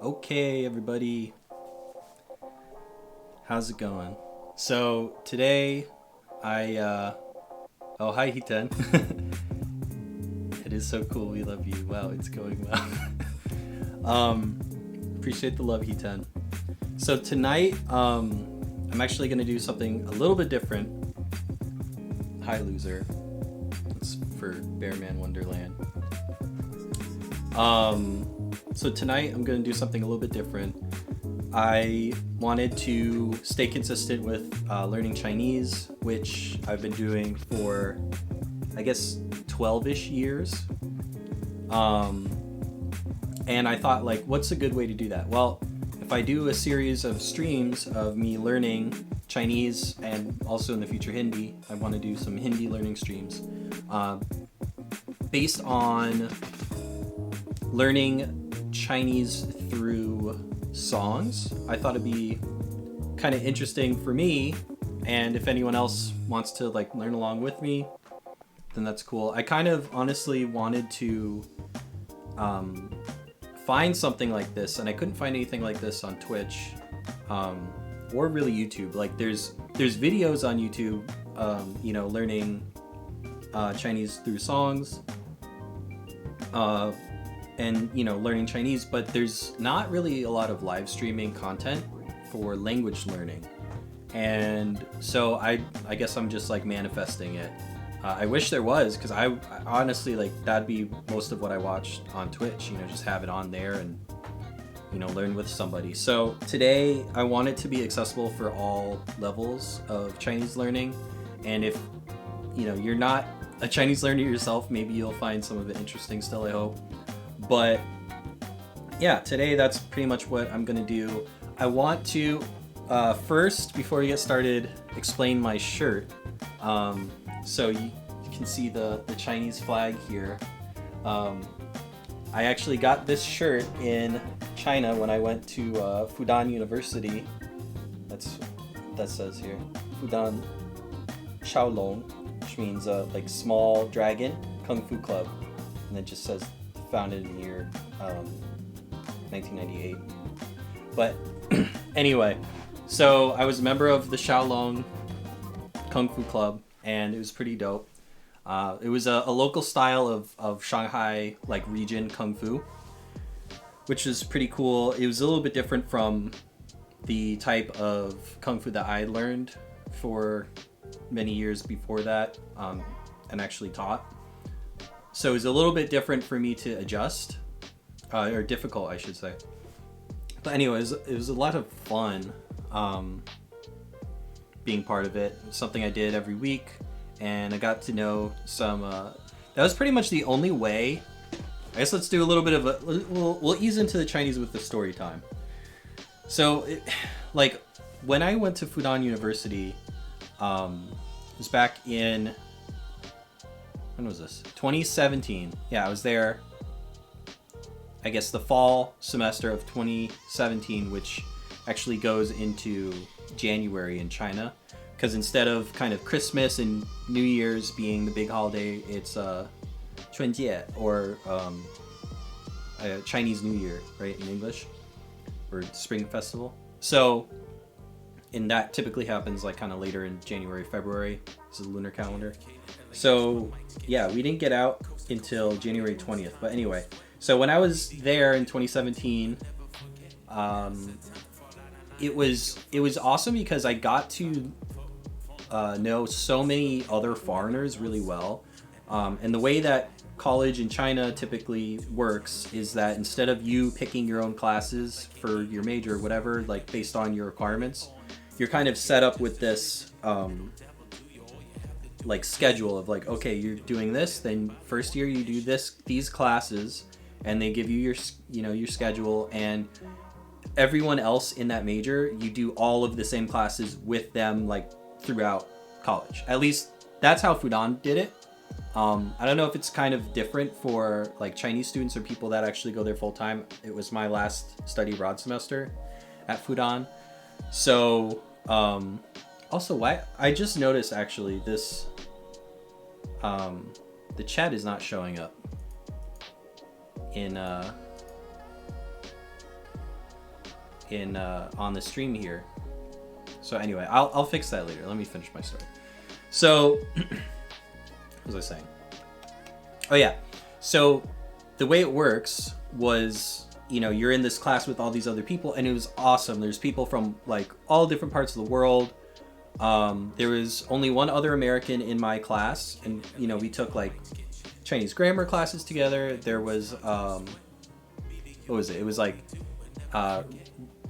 Okay, everybody, how's it going? So today oh, hi Hiten. It is so cool, we love you. Wow, it's going well. Appreciate the love, Hiten. So tonight I'm actually gonna do something a little bit different. Hi loser. It's for Bearman Wonderland. So tonight I'm gonna do something a little bit different. I wanted to stay consistent with learning Chinese, which I've been doing for, I guess, 12-ish years. And I thought, like, what's a good way to do that? Well, if I do a series of streams of me learning Chinese and also in the future Hindi, I want to do some Hindi learning streams based on learning Chinese through songs. I thought it'd be kind of interesting for me, and if anyone else wants to like learn along with me, then that's cool. I kind of honestly wanted to find something like this, and I couldn't find anything like this on Twitch or really YouTube. Like there's videos on YouTube, you know, learning Chinese through songs, and you know, learning Chinese, but there's not really a lot of live streaming content for language learning. And so I guess I'm just like manifesting it. I wish there was, because I honestly, like, that'd be most of what I watched on Twitch, you know, just have it on there and, you know, learn with somebody. So today I want it to be accessible for all levels of Chinese learning. And if, you know, you're not a Chinese learner yourself, maybe you'll find some of it interesting still, I hope. But yeah, today that's pretty much what I'm gonna do. I want to first, before we get started, explain my shirt. So you can see the Chinese flag here. I actually got this shirt in China when I went to Fudan University. That's what that says here. Fudan Shaolong, which means like small dragon kung fu club, and it just says founded in the year 1998. But anyway, so I was a member of the Shaolong Kung Fu Club, and it was pretty dope. It was a local style of Shanghai, like, region Kung Fu, which is pretty cool. It was a little bit different from the type of Kung Fu that I learned for many years before that, and actually taught. So it was a little bit different for me to adjust, or difficult, I should say. But anyways, it was a lot of fun being part of it. It was something I did every week, and I got to know some, that was pretty much the only way. I guess let's do a little bit of a, we'll ease into the Chinese with the story time. So, like, when I went to Fudan University, it was back in, when was this? 2017. Yeah, I was there, I guess, the fall semester of 2017, which actually goes into January in China, because instead of kind of Christmas and New Year's being the big holiday, it's Chunjie, or Chinese New Year, right, in English, or Spring Festival. So, and that typically happens like kind of later in January, February. This is the lunar calendar. So yeah, we didn't get out until January 20th. But anyway, so when I was there in 2017, it was awesome because I got to know so many other foreigners really well. And the way that college in China typically works is that instead of you picking your own classes for your major or whatever, like based on your requirements, you're kind of set up with this like schedule of like, okay, you're doing this, then first year you do these classes, and they give you your, you know, your schedule, and everyone else in that major, you do all of the same classes with them, like, throughout college. At least that's how Fudan did it. I don't know if it's kind of different for like Chinese students or people that actually go there full time. It was my last study abroad semester at Fudan. So also, why I just noticed actually this the chat is not showing up. in on the stream here. So anyway, I'll fix that later. Let me finish my story. So, what was I saying? Oh yeah. So the way it works was, you know, you're in this class with all these other people, and it was awesome. There's people from like all different parts of the world. There was only one other American in my class, and you know, we took like Chinese grammar classes together. There was what was it? It was like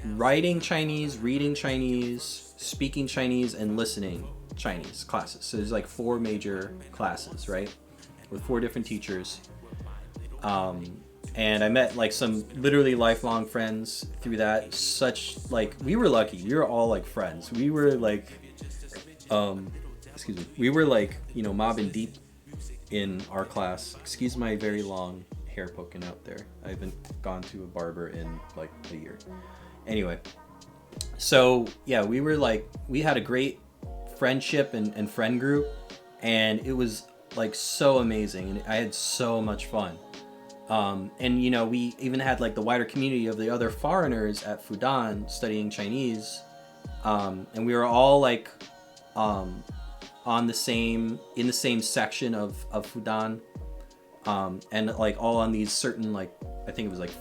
writing Chinese, reading Chinese, speaking Chinese, and listening Chinese classes. So there's like 4 major classes, right? With 4 different teachers. And I met like some literally lifelong friends through that. Such like, we were lucky. We were all like friends. We were like, we were like, you know, mobbing deep in our class. Excuse my very long hair poking out there. I haven't gone to a barber in like a year. Anyway, so yeah, we were like, we had a great friendship and friend group, and it was like so amazing, and I had so much fun. And you know, we even had like the wider community of the other foreigners at Fudan studying Chinese, and we were all like in the same section of Fudan, and like all on these certain, like, I think it was like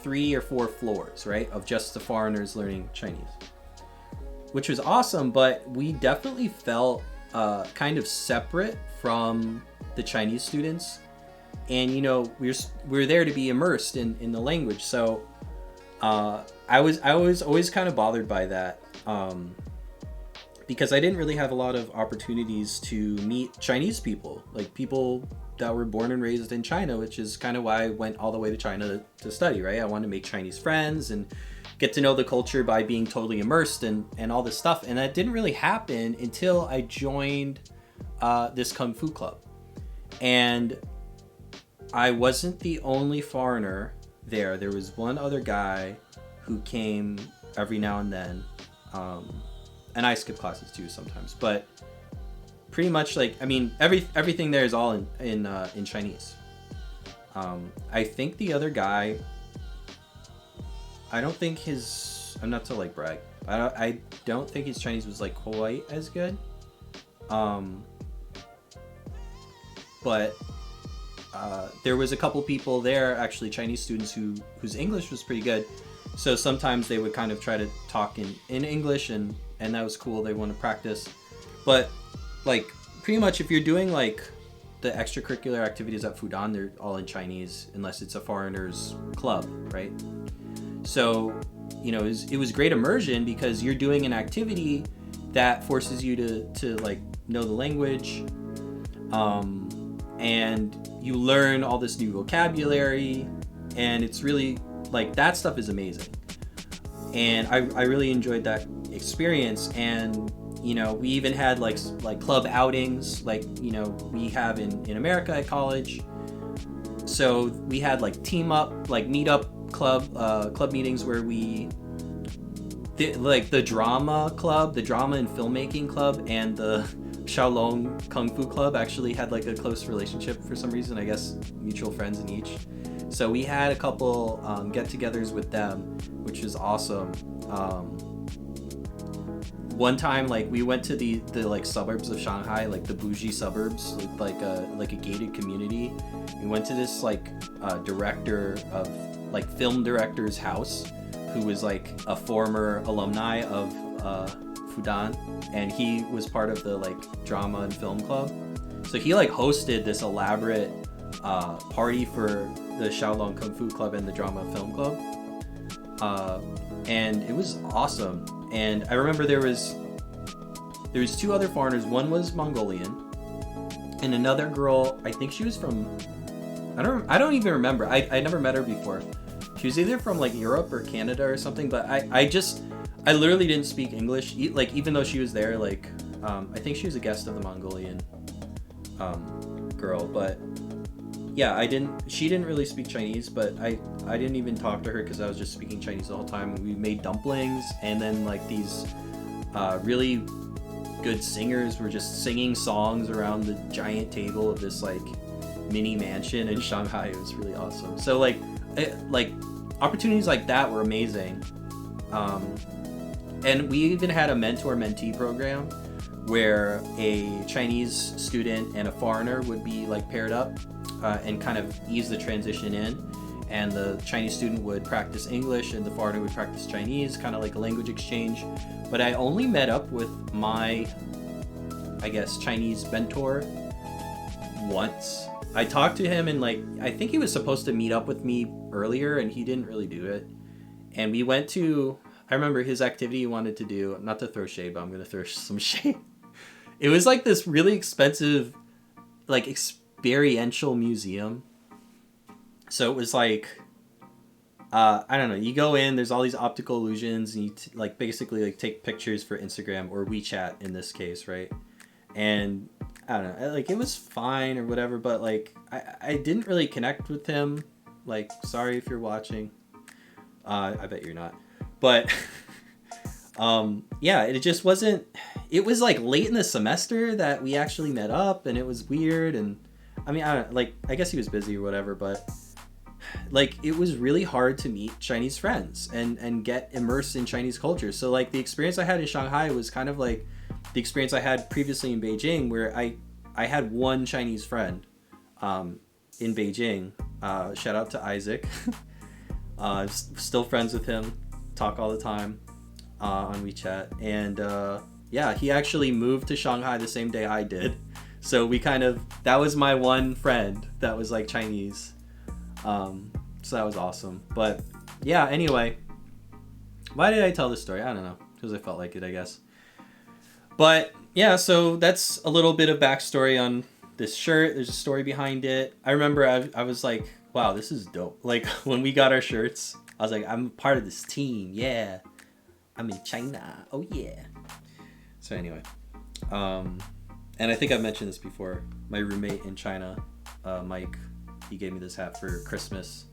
3 or 4 floors, right, of just the foreigners learning Chinese, which was awesome. But we definitely felt kind of separate from the Chinese students. And you know, we're there to be immersed in the language. So I was always kind of bothered by that, because I didn't really have a lot of opportunities to meet Chinese people, like people that were born and raised in China, which is kind of why I went all the way to China to study, right? I wanted to make Chinese friends and get to know the culture by being totally immersed and all this stuff. And that didn't really happen until I joined this Kung Fu club. And I wasn't the only foreigner there. There was one other guy who came every now and then. And I skip classes too sometimes, but pretty much, like, I mean, everything there is all in Chinese. I think the other guy, I don't think his, I'm not to like brag, I don't think his Chinese was like quite as good. But there was a couple people there, actually Chinese students, whose English was pretty good. So sometimes they would kind of try to talk in English, and that was cool. They want to practice. But like, pretty much if you're doing like the extracurricular activities at Fudan, they're all in Chinese unless it's a foreigners club, right? So, you know, it was great immersion because you're doing an activity that forces you to like know the language, and you learn all this new vocabulary, and it's really like, that stuff is amazing. And I really enjoyed that experience. And you know, we even had like club outings, like, you know, we have in America at college. So we had like team up, like meet up club meetings where like the drama club, the drama and filmmaking club, and the Shaolong Kung Fu club actually had like a close relationship for some reason, I guess mutual friends in each. So we had a couple get-togethers with them, which was awesome. One time, like, we went to the like suburbs of Shanghai, like the bougie suburbs, like a gated community. We went to this like director of like film director's house, who was like a former alumni of Fudan, and he was part of the like drama and film club. So he like hosted this elaborate party for the Shaolong Kung Fu Club and the Drama Film Club, and it was awesome. And I remember there was 2 other foreigners. One was Mongolian, and another girl, I think she was from, I don't even remember. I never met her before. She was either from like Europe or Canada or something. But I literally didn't speak English. Like, even though she was there, like I think she was a guest of the Mongolian girl, but yeah, she didn't really speak Chinese, but I didn't even talk to her because I was just speaking Chinese the whole time. We made dumplings, and then like these really good singers were just singing songs around the giant table of this like mini mansion in Shanghai. It was really awesome. So like opportunities like that were amazing. And we even had a mentor-mentee program where a Chinese student and a foreigner would be like paired up and kind of ease the transition in. And the Chinese student would practice English and the foreigner would practice Chinese, kind of like a language exchange. But I only met up with my, I guess, Chinese mentor once. I talked to him and like, I think he was supposed to meet up with me earlier and he didn't really do it. And we went to, I remember his activity he wanted to do, not to throw shade, but I'm going to throw some shade. It was like this really expensive, like experiential museum. So it was like, I don't know, you go in, there's all these optical illusions and you like basically like take pictures for Instagram or WeChat in this case, right? And I don't know, like it was fine or whatever, but like I didn't really connect with him. Like, sorry if you're watching. I bet you're not. But yeah, it just wasn't, it was like late in the semester that we actually met up and it was weird. And I mean, I guess he was busy or whatever, but like it was really hard to meet Chinese friends and get immersed in Chinese culture. So like the experience I had in Shanghai was kind of like the experience I had previously in Beijing, where I had one Chinese friend in Beijing. Shout out to Isaac. Still friends with him, talk all the time on WeChat. And yeah, he actually moved to Shanghai the same day I did. So we kind of, that was my one friend that was like Chinese. So that was awesome. But yeah, anyway, why did I tell this story? I don't know, because I felt like it, I guess. But yeah, so that's a little bit of backstory on this shirt. There's a story behind it. I remember I was like, wow, this is dope. Like when we got our shirts, I was like, I'm part of this team. Yeah, I'm in China. Oh yeah. So anyway, and I think I've mentioned this before. My roommate in China, Mike, he gave me this hat for Christmas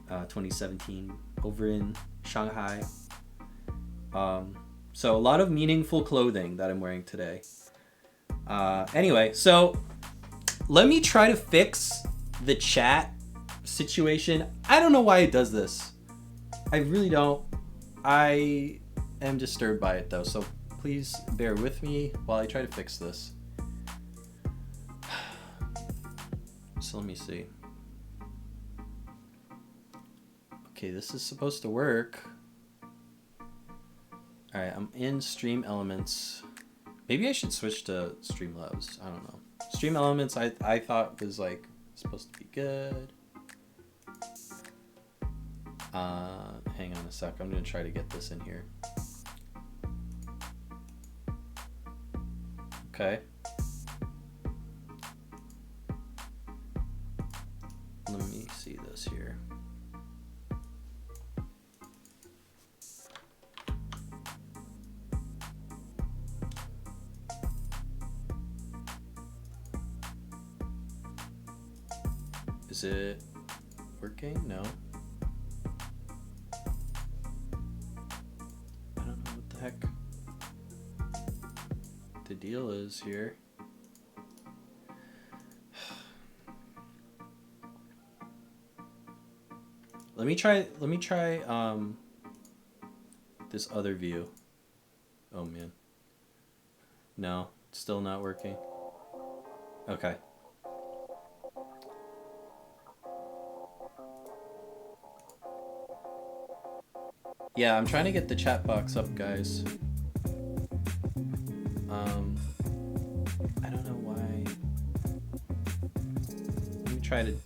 2017 over in Shanghai. So a lot of meaningful clothing that I'm wearing today. Anyway, so let me try to fix the chat situation. I don't know why it does this. I really don't. I am disturbed by it though, so please bear with me while I try to fix this. So let me see. Okay, this is supposed to work. Alright, I'm in Stream Elements. Maybe I should switch to Streamlabs. I don't know. Stream Elements I thought was like supposed to be good. Hang on a sec. I'm gonna try to get this in here. Okay. Let me see this here. Is it working? No. I don't know what the heck the deal is here. Let me try this other view. Oh man. No, still not working. Okay. Yeah, I'm trying to get the chat box up, guys. I don't know why. Let me try to.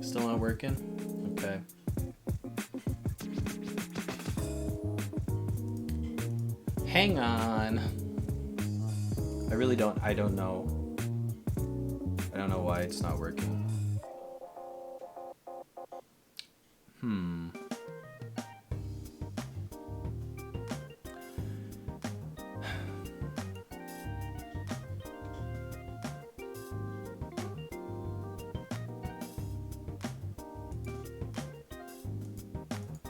Still not working? Okay. Hang on. I really don't. I don't know. I don't know why it's not working.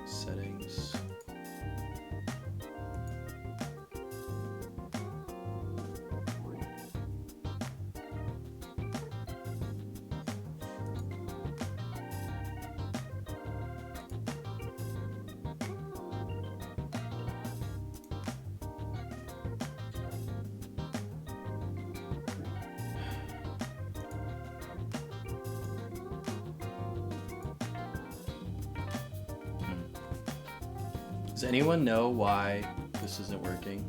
Settings. Does anyone know why this isn't working?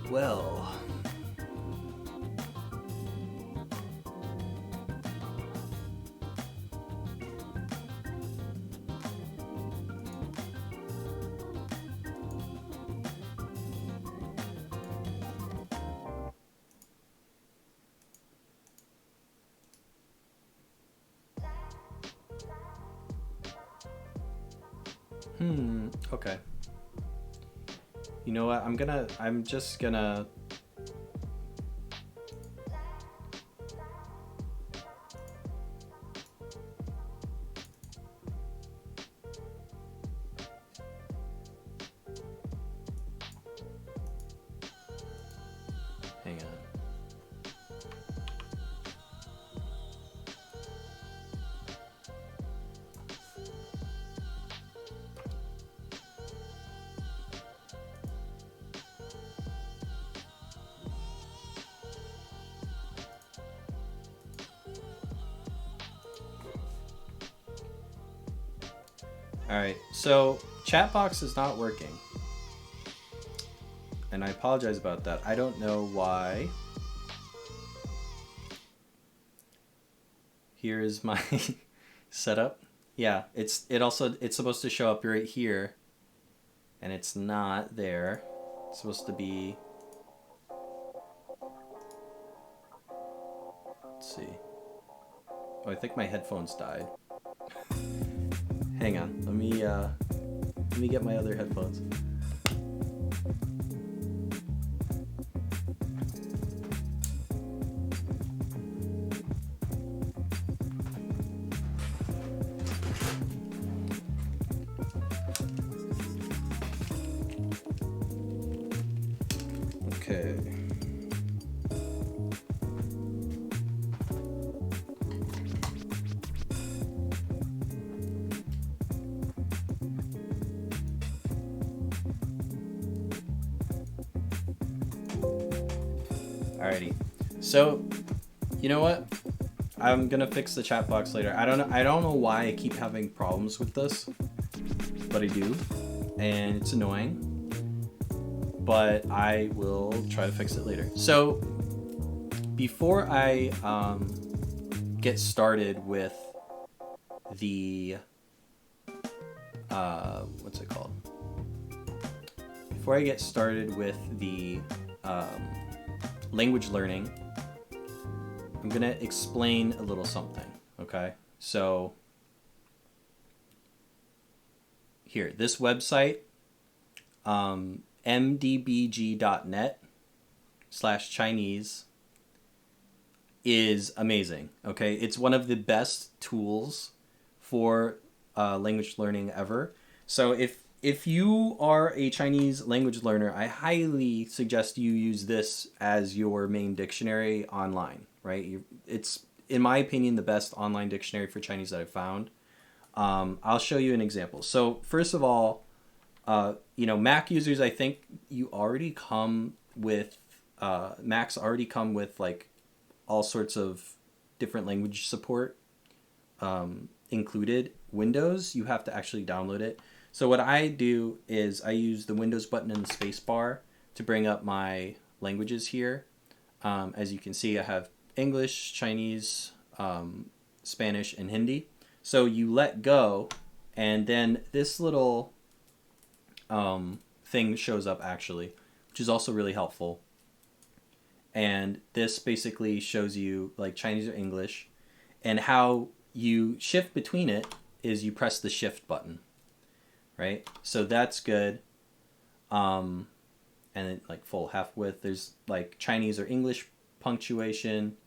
Well, okay. You know what? I'm just gonna hang on. Alright, so chat box is not working. And I apologize about that. I don't know why. Here is my setup. Yeah, it's supposed to show up right here. And it's not there. It's supposed to be... Let's see. Oh, I think my headphones died. Hang on, let me get my other headphones. Okay. Alrighty, so you know what? I'm gonna fix the chat box later. I don't know why I keep having problems with this, but I do, and it's annoying. But I will try to fix it later. So before I get started with the what's it called? Before I get started with the language learning, I'm gonna explain a little something, okay? So here, this website, mdbg.net/Chinese is amazing, okay? It's one of the best tools for language learning ever. So if you are a Chinese language learner, I highly suggest you use this as your main dictionary online, right? It's, in my opinion, the best online dictionary for Chinese that I've found. I'll show you an example. So first of all, Mac users, I think you already come with, Macs already come with like all sorts of different language support included. Windows, you have to actually download it. So what I do is I use the Windows button and the space bar to bring up my languages here. As you can see, I have English, Chinese, Spanish, and Hindi. So you let go, and then this little thing shows up actually, which is also really helpful. And this basically shows you like Chinese or English, and how you shift between it is you press the shift button, right? So that's good. And then like full half width, there's like Chinese or English punctuation,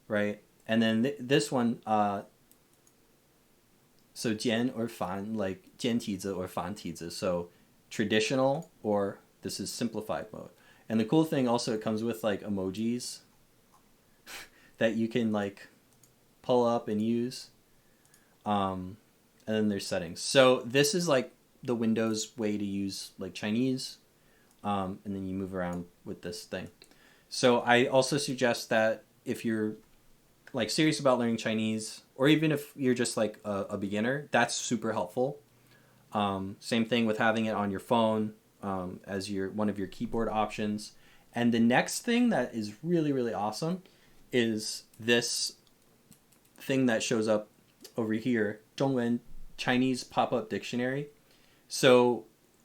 right? And then this one, so jian or fan, like jian tizi or fan tizi. So traditional, or this is simplified mode. And the cool thing also, it comes with like emojis that you can like pull up and use. And then there's settings. So this is like the Windows way to use like Chinese. And then you move around with this thing. So I also suggest that if you're like serious about learning Chinese, or even if you're just like a beginner, that's super helpful. Same thing with having it on your phone as one of your keyboard options. And the next thing that is really, really awesome is this thing that shows up over here, 中文 Chinese pop-up dictionary. So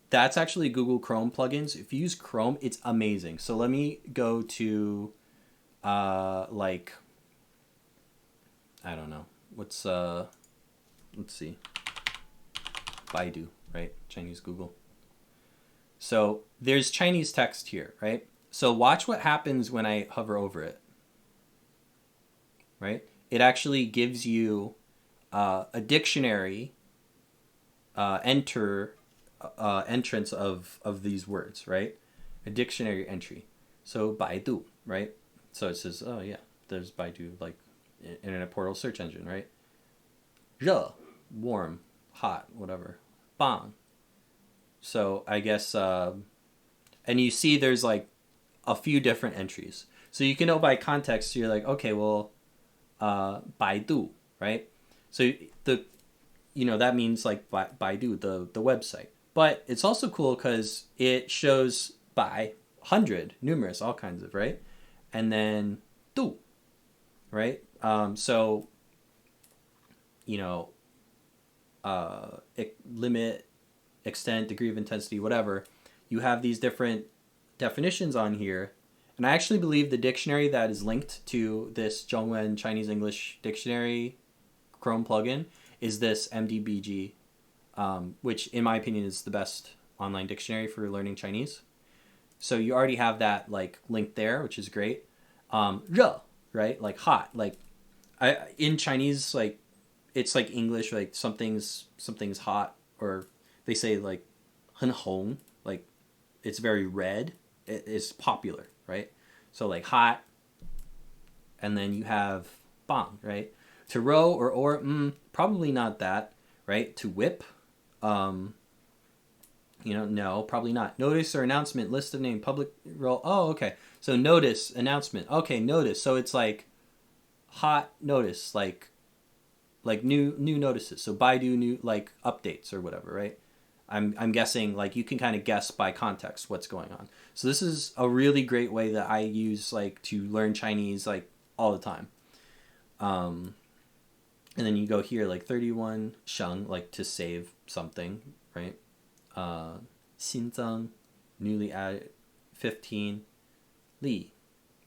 that's actually Google Chrome plugins. If you use Chrome, it's amazing. So let me go to like, I don't know. Let's see. Baidu, right? Chinese Google. So there's Chinese text here, right? So watch what happens when I hover over it, right? It actually gives you a dictionary entrance of these words, right? A dictionary entry. So Baidu, right? So it says, oh yeah, there's Baidu, like internet portal search engine, right? 热, warm, hot, whatever. 棒. So I guess, and you see there's like a few different entries. So you can know by context, so you're like, okay, well, Baidu, right? So that means like Baidu, the website. But it's also cool because it shows by 100, numerous, all kinds of, right? And then du, right? So, limit, extent, degree of intensity, whatever. You have these different definitions on here. And I actually believe the dictionary that is linked to this Zhongwen Chinese English Dictionary Chrome plugin is this MDBG, which in my opinion is the best online dictionary for learning Chinese. So you already have that like linked there, which is great. 热, right? Like hot. Like in Chinese, like it's like English, like something's hot, or they say like 很红, like it's very red. It's popular, right? So like hot, and then you have bang, right? To row or probably not that, right? To whip, no, probably not. Notice or announcement, list of name, public role. Oh, okay. So notice, announcement. Okay, notice. So it's like hot notice, like new notices. So Baidu new like updates or whatever, right? I'm guessing like you can kind of guess by context what's going on. So this is a really great way that I use like to learn Chinese like all the time. And then you go here like 31 sheng, like to save something, right? 新增, newly added. 15 li,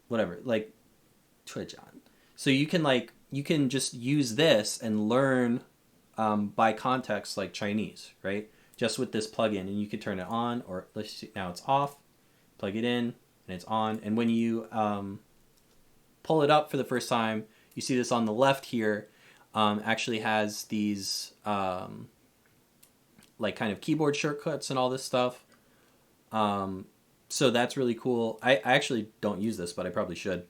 whatever, like 退展. So you can just use this and learn by context like Chinese, right? Just with this plugin, and you can turn it on, or let's see, now it's off. Plug it in, and it's on. And when you pull it up for the first time, you see this on the left here. Actually has these like kind of keyboard shortcuts and all this stuff. So that's really cool. I actually don't use this, but I probably should.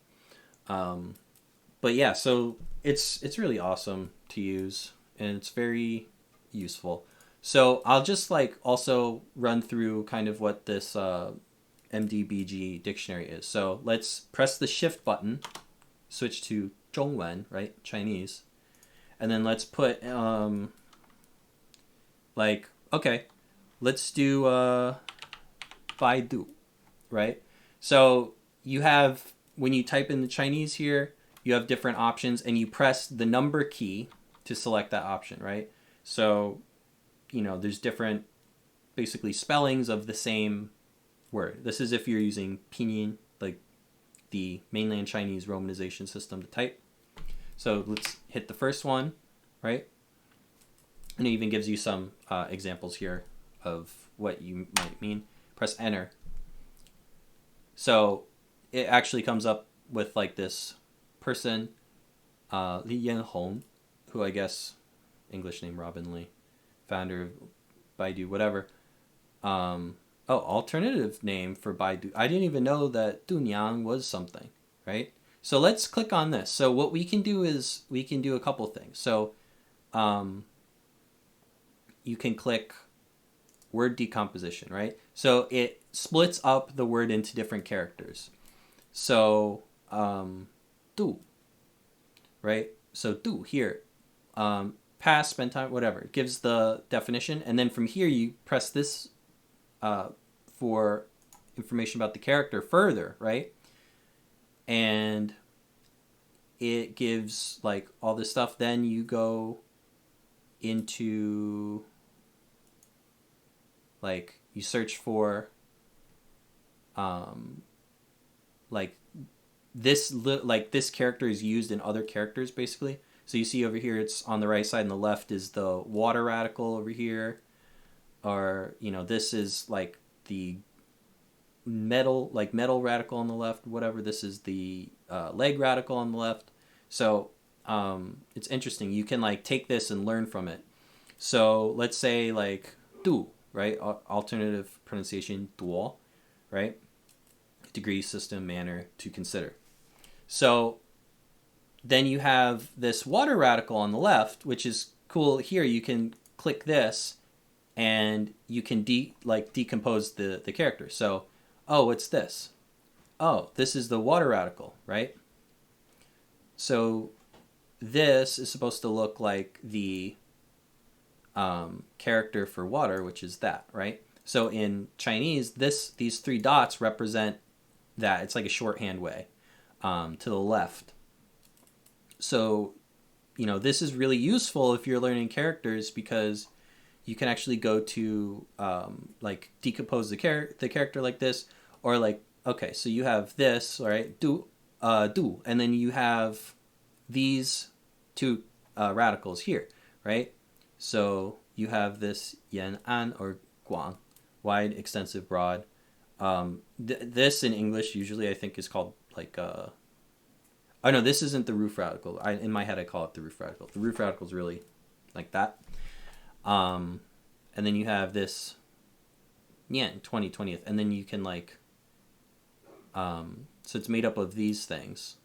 But yeah, so it's really awesome to use, and it's very useful. So I'll just like also run through kind of what this MDBG dictionary is. So let's press the shift button, switch to 中文, right? Chinese. And then let's put like, okay, let's do Baidu, right? So you have, when you type in the Chinese here, you have different options, and you press the number key to select that option, right? So, there's different, basically, spellings of the same word. This is if you're using pinyin, like the mainland Chinese romanization system to type. So let's hit the first one, right? And it even gives you some examples here of what you might mean. Press enter. So it actually comes up with like this person, Li Yanhong, who I guess, English name Robin Li, founder of Baidu, whatever. Alternative name for Baidu. I didn't even know that Dunyang was something, right? So let's click on this. So what we can do is we can do a couple things. So you can click word decomposition, right? So it splits up the word into different characters. So du, right? So du here, pass, spend time, whatever. It gives the definition, and then from here you press this for information about the character further, right? And it gives like all this stuff. Then you go into like you search for like this character is used in other characters basically. So you see over here, it's on the right side, and the left is the water radical over here, or this is like the metal radical on the left, whatever. This is the leg radical on the left. So it's interesting. You can like take this and learn from it. So let's say like du, right? Alternative pronunciation, duo, right? Degree, system, manner, to consider. So then you have this water radical on the left, which is cool. Here you can click this and you can decompose the character. So, what's this? Oh, this is the water radical, right? So this is supposed to look like the character for water, which is that, right? So in Chinese, these three dots represent that. It's like a shorthand way to the left. So, this is really useful if you're learning characters, because you can actually go to like decompose the character like this, or like, okay, so you have this, all right, du, and then you have these two radicals here, right? So you have this yan an, or guang, wide, extensive, broad. This in English usually I think is called like oh no, this isn't the roof radical. In my head I call it the roof radical. The roof radical is really like that. And then you have this yen, 20th, and then you can like so it's made up of these things.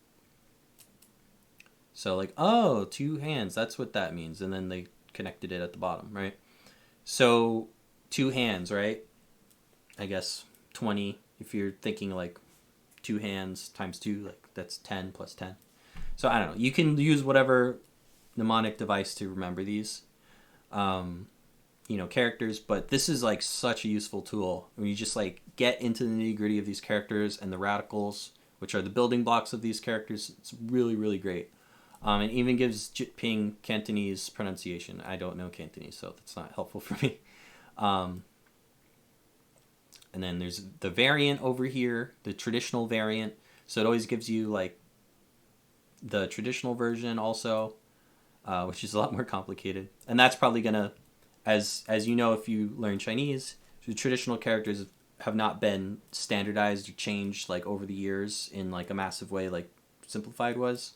So like, oh, two hands, that's what that means. And then they connected it at the bottom, right? So two hands, right? I guess 20, if you're thinking like two hands times two, like that's 10 plus 10. So I don't know. You can use whatever mnemonic device to remember these characters, but this is like such a useful tool when you just like get into the nitty-gritty of these characters and the radicals, which are the building blocks of these characters. It's really, really great. And even gives Jitping Cantonese pronunciation. I don't know Cantonese, so that's not helpful for me. And then there's the variant over here, the traditional variant. So it always gives you like the traditional version also, which is a lot more complicated. And that's probably gonna, as you know, if you learn Chinese, the traditional characters have not been standardized or changed like over the years in like a massive way like simplified was.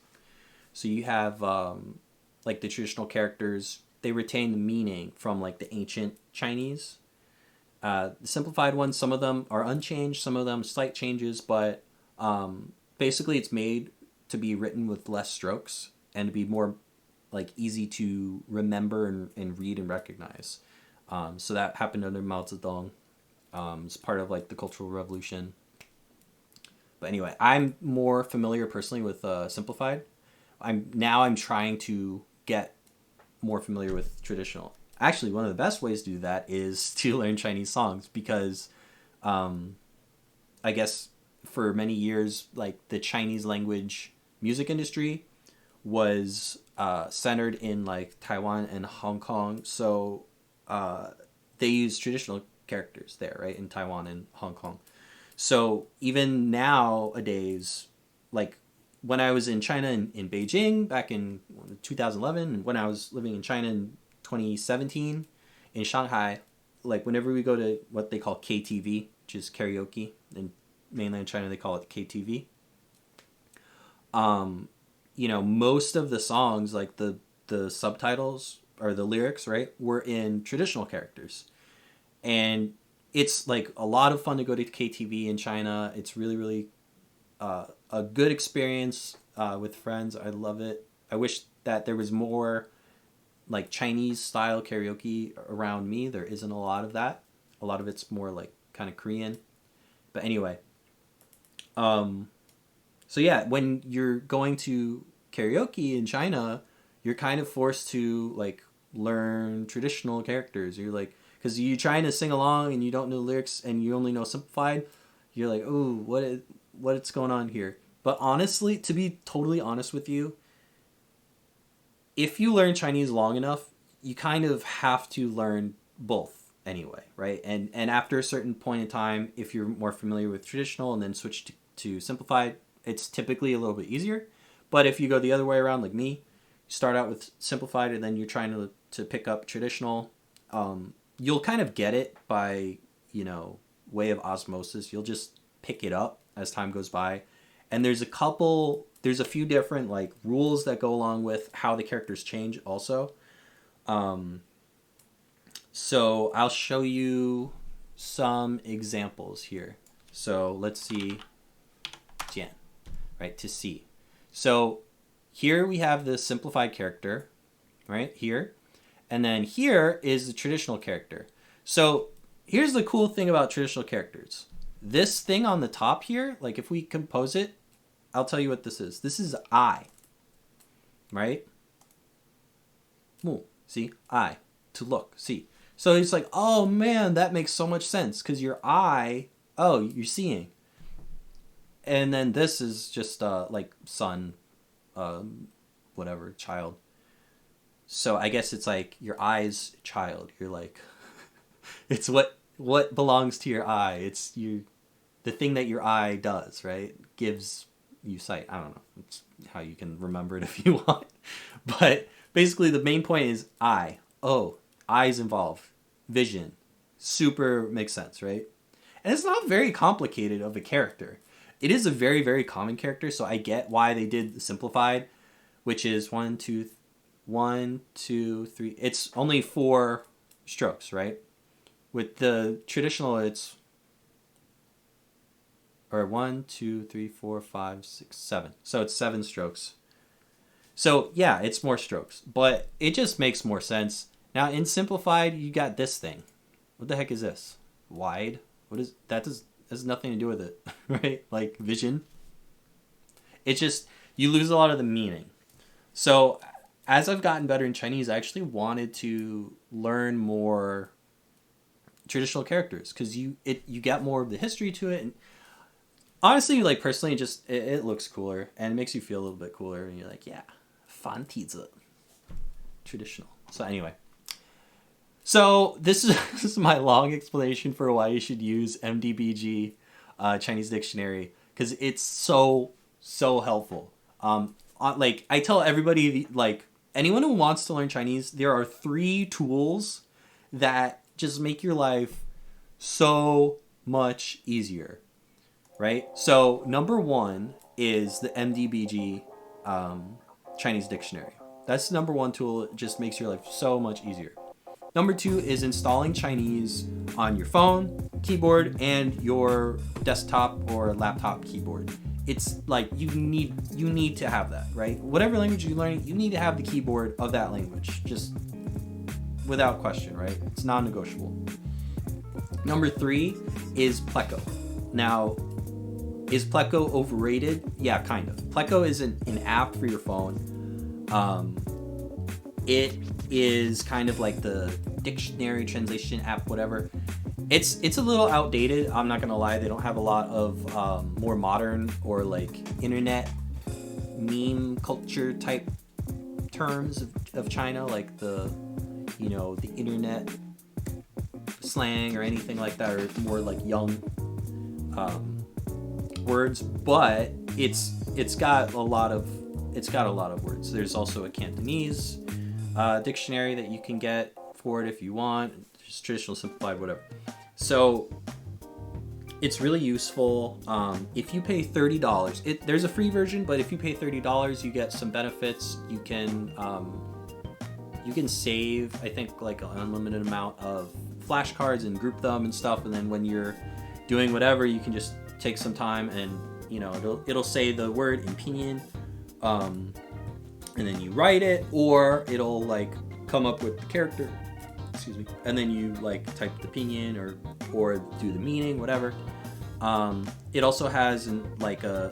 So you have like the traditional characters, they retain the meaning from like the ancient Chinese. The simplified ones, some of them are unchanged, some of them slight changes, but basically it's made to be written with less strokes and to be more like easy to remember and read and recognize. So that happened under Mao Zedong. It's part of like the Cultural Revolution. But anyway, I'm more familiar personally with simplified. I'm trying to get more familiar with traditional. actually one of the best ways to do that is to learn Chinese songs, because I guess for many years, like the Chinese language music industry was centered in like Taiwan and Hong Kong. So they use traditional characters there, right, in Taiwan and Hong Kong. So even nowadays, like when I was in China in Beijing back in 2011, and when I was living in China in 2017 in Shanghai, like whenever we go to what they call KTV, which is karaoke, in mainland China they call it KTV. You know, most of the songs, like the subtitles or the lyrics, right, were in traditional characters. And it's like a lot of fun to go to KTV in China. It's really, really a good experience with friends. I love it. I wish that there was more like Chinese style karaoke around me. There isn't a lot of that. A lot of it's more like kind of Korean. But anyway, so yeah, when you're going to karaoke in China, you're kind of forced to like learn traditional characters. You're like, because you're trying to sing along and you don't know lyrics and you only know simplified. You're like, oh, what's going on here? But honestly, to be totally honest with you, if you learn Chinese long enough, you kind of have to learn both anyway, right? And after a certain point in time, if you're more familiar with traditional and then switch to simplified, it's typically a little bit easier. But if you go the other way around, like me, you start out with simplified and then you're trying to pick up traditional, you'll kind of get it by, you know, way of osmosis. You'll just pick it up as time goes by. And there's a few different like rules that go along with how the characters change also. So I'll show you some examples here. So let's see, Jian, right, to see. So here we have the simplified character, right, here. And then here is the traditional character. So here's the cool thing about traditional characters. This thing on the top here, like if we compose it, I'll tell you what this is. This is I, right? See, I, to look, see. So it's like, oh man, that makes so much sense because your eye, oh, you're seeing. And then this is just like son, whatever, child. So I guess it's like your eye's child. You're like, it's what belongs to your eye. It's the thing that your eye does, right? Gives you sight. I don't know. It's how you can remember it if you want. But basically the main point is eye. Oh, eyes involved. Vision. Super makes sense, right? And it's not very complicated of a character. It is a very, very common character, so I get why they did the simplified, which is 1, 2, 3. It's only 4 strokes, right? With the traditional, it's 1, 2, 3, 4, 5, 6, 7. So it's 7 strokes. So yeah, it's more strokes, but it just makes more sense. Now in simplified, you got this thing. What the heck is this? Wide? What is that? Has nothing to do with it, right? Like vision. It's just you lose a lot of the meaning. So as I've gotten better in Chinese, I actually wanted to learn more traditional characters because you get more of the history to it. And honestly, like personally, it looks cooler and it makes you feel a little bit cooler. And you're like, yeah, 繁体字, traditional. So anyway, so this is my long explanation for why you should use MDBG Chinese dictionary because it's so helpful. Like I tell everybody, like anyone who wants to learn Chinese, there are 3 tools that just make your life so much easier, right? So number 1 is the MDBG Chinese dictionary. That's the number 1 tool. It just makes your life so much easier. Number 2 is installing Chinese on your phone, keyboard, and your desktop or laptop keyboard. It's like you need to have that, right? Whatever language you're learning, you need to have the keyboard of that language, just without question, right? It's non-negotiable. Number 3 is Pleco. Now, is Pleco overrated? Yeah, kind of. Pleco is an app for your phone. It is kind of like the dictionary translation app, whatever. It's a little outdated. I'm not gonna lie. They don't have a lot of more modern or like internet meme culture type terms of China, like the internet slang or anything like that, or more like young words. But it's got a lot of words. There's also a Cantonese dictionary that you can get for it if you want. Just traditional, simplified, whatever. So it's really useful. If you pay $30, there's a free version, but if you pay $30, you get some benefits. You can save, I think, like an unlimited amount of flashcards and group them and stuff. And then when you're doing whatever, you can just take some time and it'll say the word in pinyin, and then you write it, or it'll like come up with the character. Excuse me. And then you like type the pinyin or do the meaning, whatever. It also has a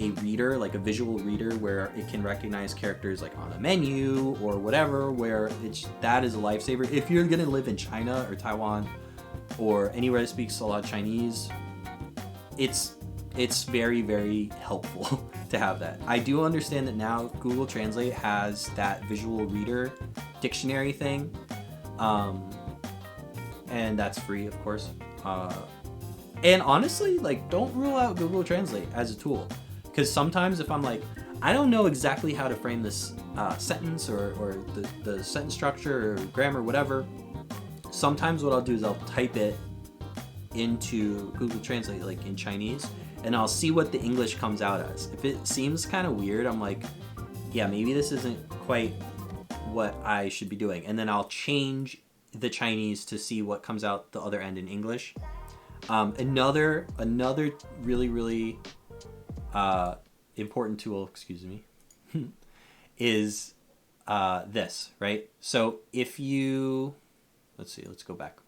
reader, like a visual reader, where it can recognize characters like on a menu or whatever, where that is a lifesaver. If you're gonna live in China or Taiwan or anywhere that speaks a lot of Chinese, it's very, very helpful to have that. I do understand that now Google Translate has that visual reader dictionary thing, and that's free, of course. And honestly, like, don't rule out Google Translate as a tool, because sometimes if I'm like, I don't know exactly how to frame this sentence or the sentence structure or grammar, whatever, sometimes what I'll do is I'll type it into Google Translate, like in Chinese, and I'll see what the English comes out as. If it seems kind of weird, I'm like, yeah, maybe this isn't quite what I should be doing. And then I'll change the Chinese to see what comes out the other end in English. Another really, really important tool, excuse me, is this, right? So if you, let's go back.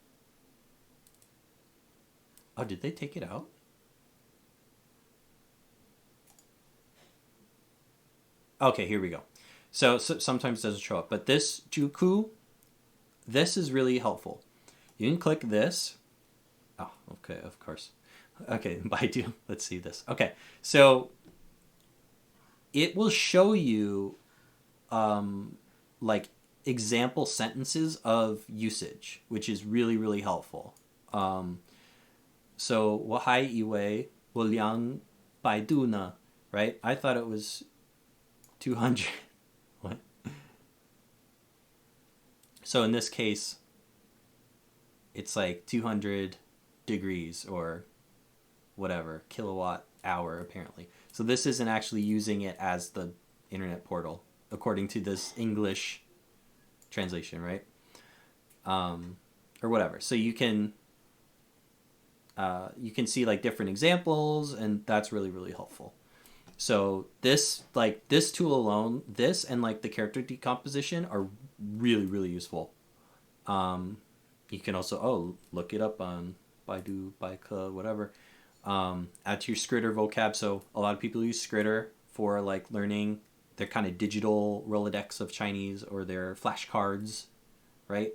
Oh, did they take it out? Okay, here we go. So sometimes it doesn't show up, but this Juku, this is really helpful. You can click this. Oh, okay, of course. Okay, Baidu, let's see this. Okay, so it will show you like example sentences of usage, which is really, really helpful. So 我还以为我两百度呢, right? I thought it was 200. What? So in this case, it's like 200 degrees or whatever, kilowatt hour apparently. So this isn't actually using it as the internet portal, according to this English translation, right? Or whatever. So you can see like different examples, and that's really, really helpful. So this tool alone, this and like the character decomposition are really, really useful. You can also look it up on Baidu, Baike, whatever. Add to your Skritter vocab. So a lot of people use Skritter for like learning their kind of digital Rolodex of Chinese or their flashcards, right?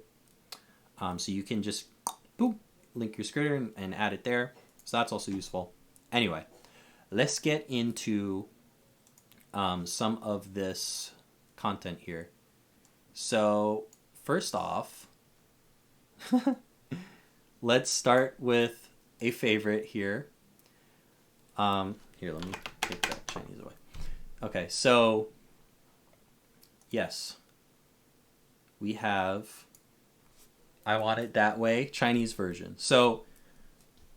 So you can just boop, link your Skritter and add it there. So that's also useful. Anyway, let's get into some of this content here. So first off, let's start with a favorite here. Here, let me take that Chinese away. Okay, so yes, we have I Want It That Way Chinese version. So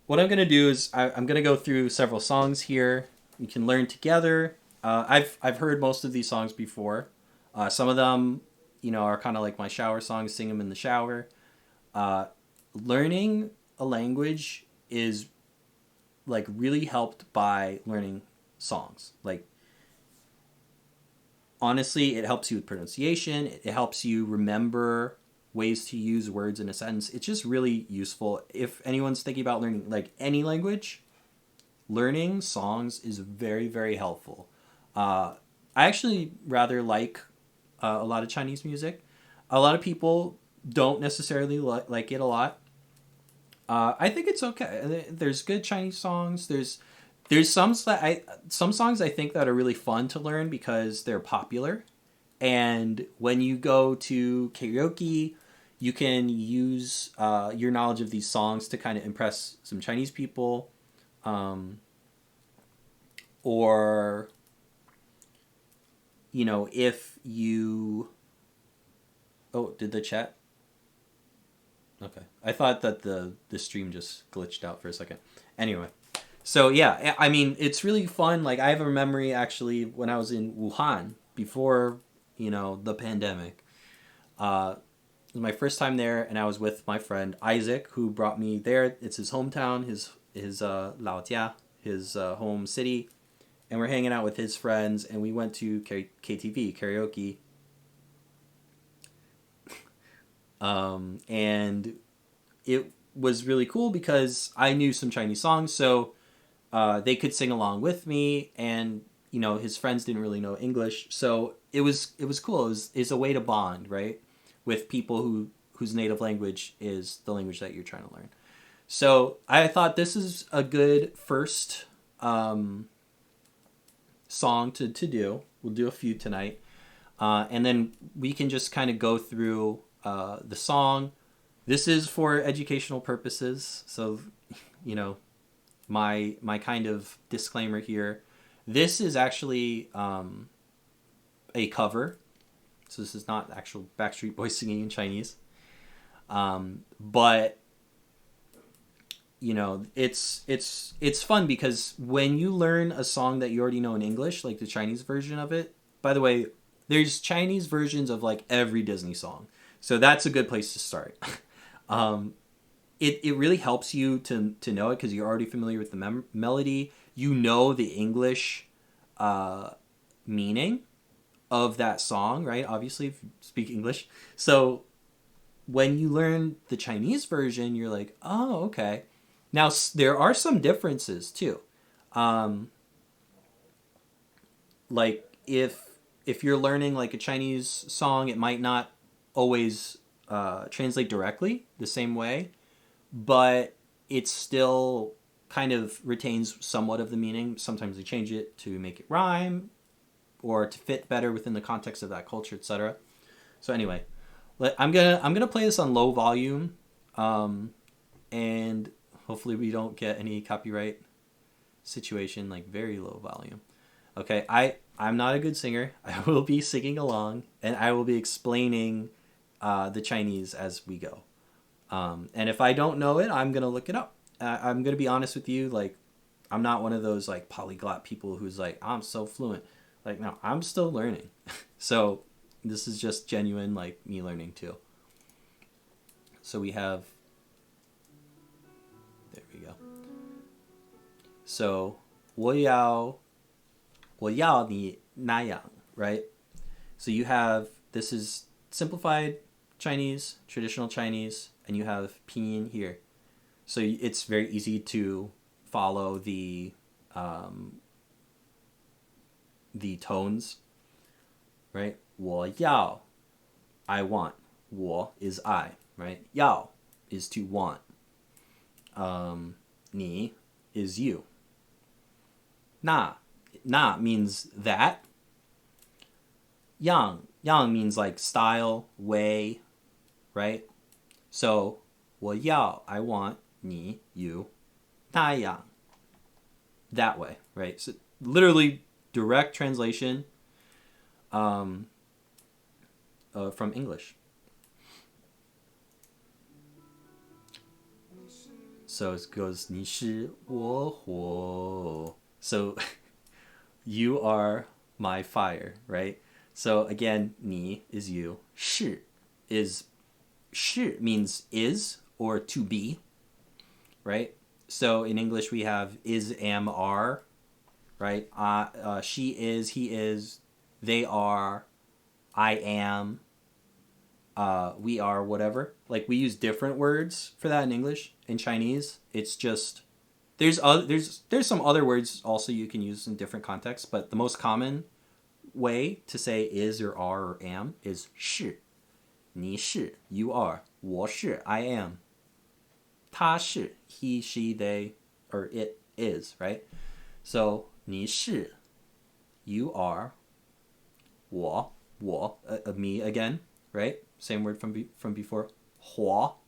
what I'm going to do is I'm going to go through several songs here. We can learn together. I've heard most of these songs before. Some of them, are kind of like my shower songs, sing them in the shower. Learning a language is like really helped by learning songs. Like, honestly, it helps you with pronunciation. It helps you remember ways to use words in a sentence. It's just really useful. If anyone's thinking about learning like any language, learning songs is very, very helpful. I actually rather like a lot of Chinese music. A lot of people don't necessarily like it a lot. I think it's okay. There's good Chinese songs. There's some songs I think that are really fun to learn because they're popular. And when you go to karaoke, you can use your knowledge of these songs to kind of impress some Chinese people, or if you. Oh, did the chat? Okay, I thought that the stream just glitched out for a second. Anyway, so yeah, I mean it's really fun. Like I have a memory actually when I was in Wuhan before the pandemic. It was my first time there, and I was with my friend Isaac, who brought me there. It's his hometown, his Laojia, his home city, and we're hanging out with his friends, and we went to KTV karaoke. And it was really cool because I knew some Chinese songs, so they could sing along with me, and his friends didn't really know English, so it was cool. It's a way to bond, right, with people whose native language is the language that you're trying to learn. So I thought this is a good first song to do. We'll do a few tonight, and then we can just kind of go through the song. This is for educational purposes, so my kind of disclaimer here. This is actually a cover, so this is not actual Backstreet Boys singing in Chinese, but it's fun because when you learn a song that you already know in English, like the Chinese version of it. By the way, there's Chinese versions of like every Disney song, so that's a good place to start. It really helps you to know it because you're already familiar with the melody. You know the English meaning of that song, right? Obviously, if you speak English. So when you learn the Chinese version, you're like, oh, okay. Now, there are some differences, too. Like, if you're learning, like, a Chinese song, it might not always translate directly the same way, but it still kind of retains somewhat of the meaning. Sometimes they change it to make it rhyme or to fit better within the context of that culture, etc. So anyway, I'm gonna play this on low volume, and hopefully we don't get any copyright situation, like very low volume. Okay, I'm not a good singer. I will be singing along, and I will be explaining the Chinese as we go. And if I don't know it, I'm gonna look it up. I'm gonna be honest with you, like I'm not one of those like polyglot people who's like I'm so fluent. Like no, I'm still learning. So this is just genuine, like me learning too. So we have, there we go. So 我要你那样, right? So you have, this is simplified Chinese, traditional Chinese, and you have pinyin here. So it's very easy to follow the tones, right? 我要, I want. 我 is I, right? 要 is to want. 你 is you. 那 means that. 样 means like style, way, right? So 我要, I want, 你 you, 那样 that way, right? So literally direct translation from English. So it goes 你是我火. So you are my fire, right? So again, 你 is you. 是 means is or to be, right? So in English we have is, am, are, right? She is, he is, they are, I am, we are, whatever. Like we use different words for that in English. In Chinese, it's just there's some other words also you can use in different contexts, but the most common way to say is or are or am is 是.你是 you are 我是 I am 他是 he she they or it is, right? So 你是 you are 我 me again, right? Same word from before. 火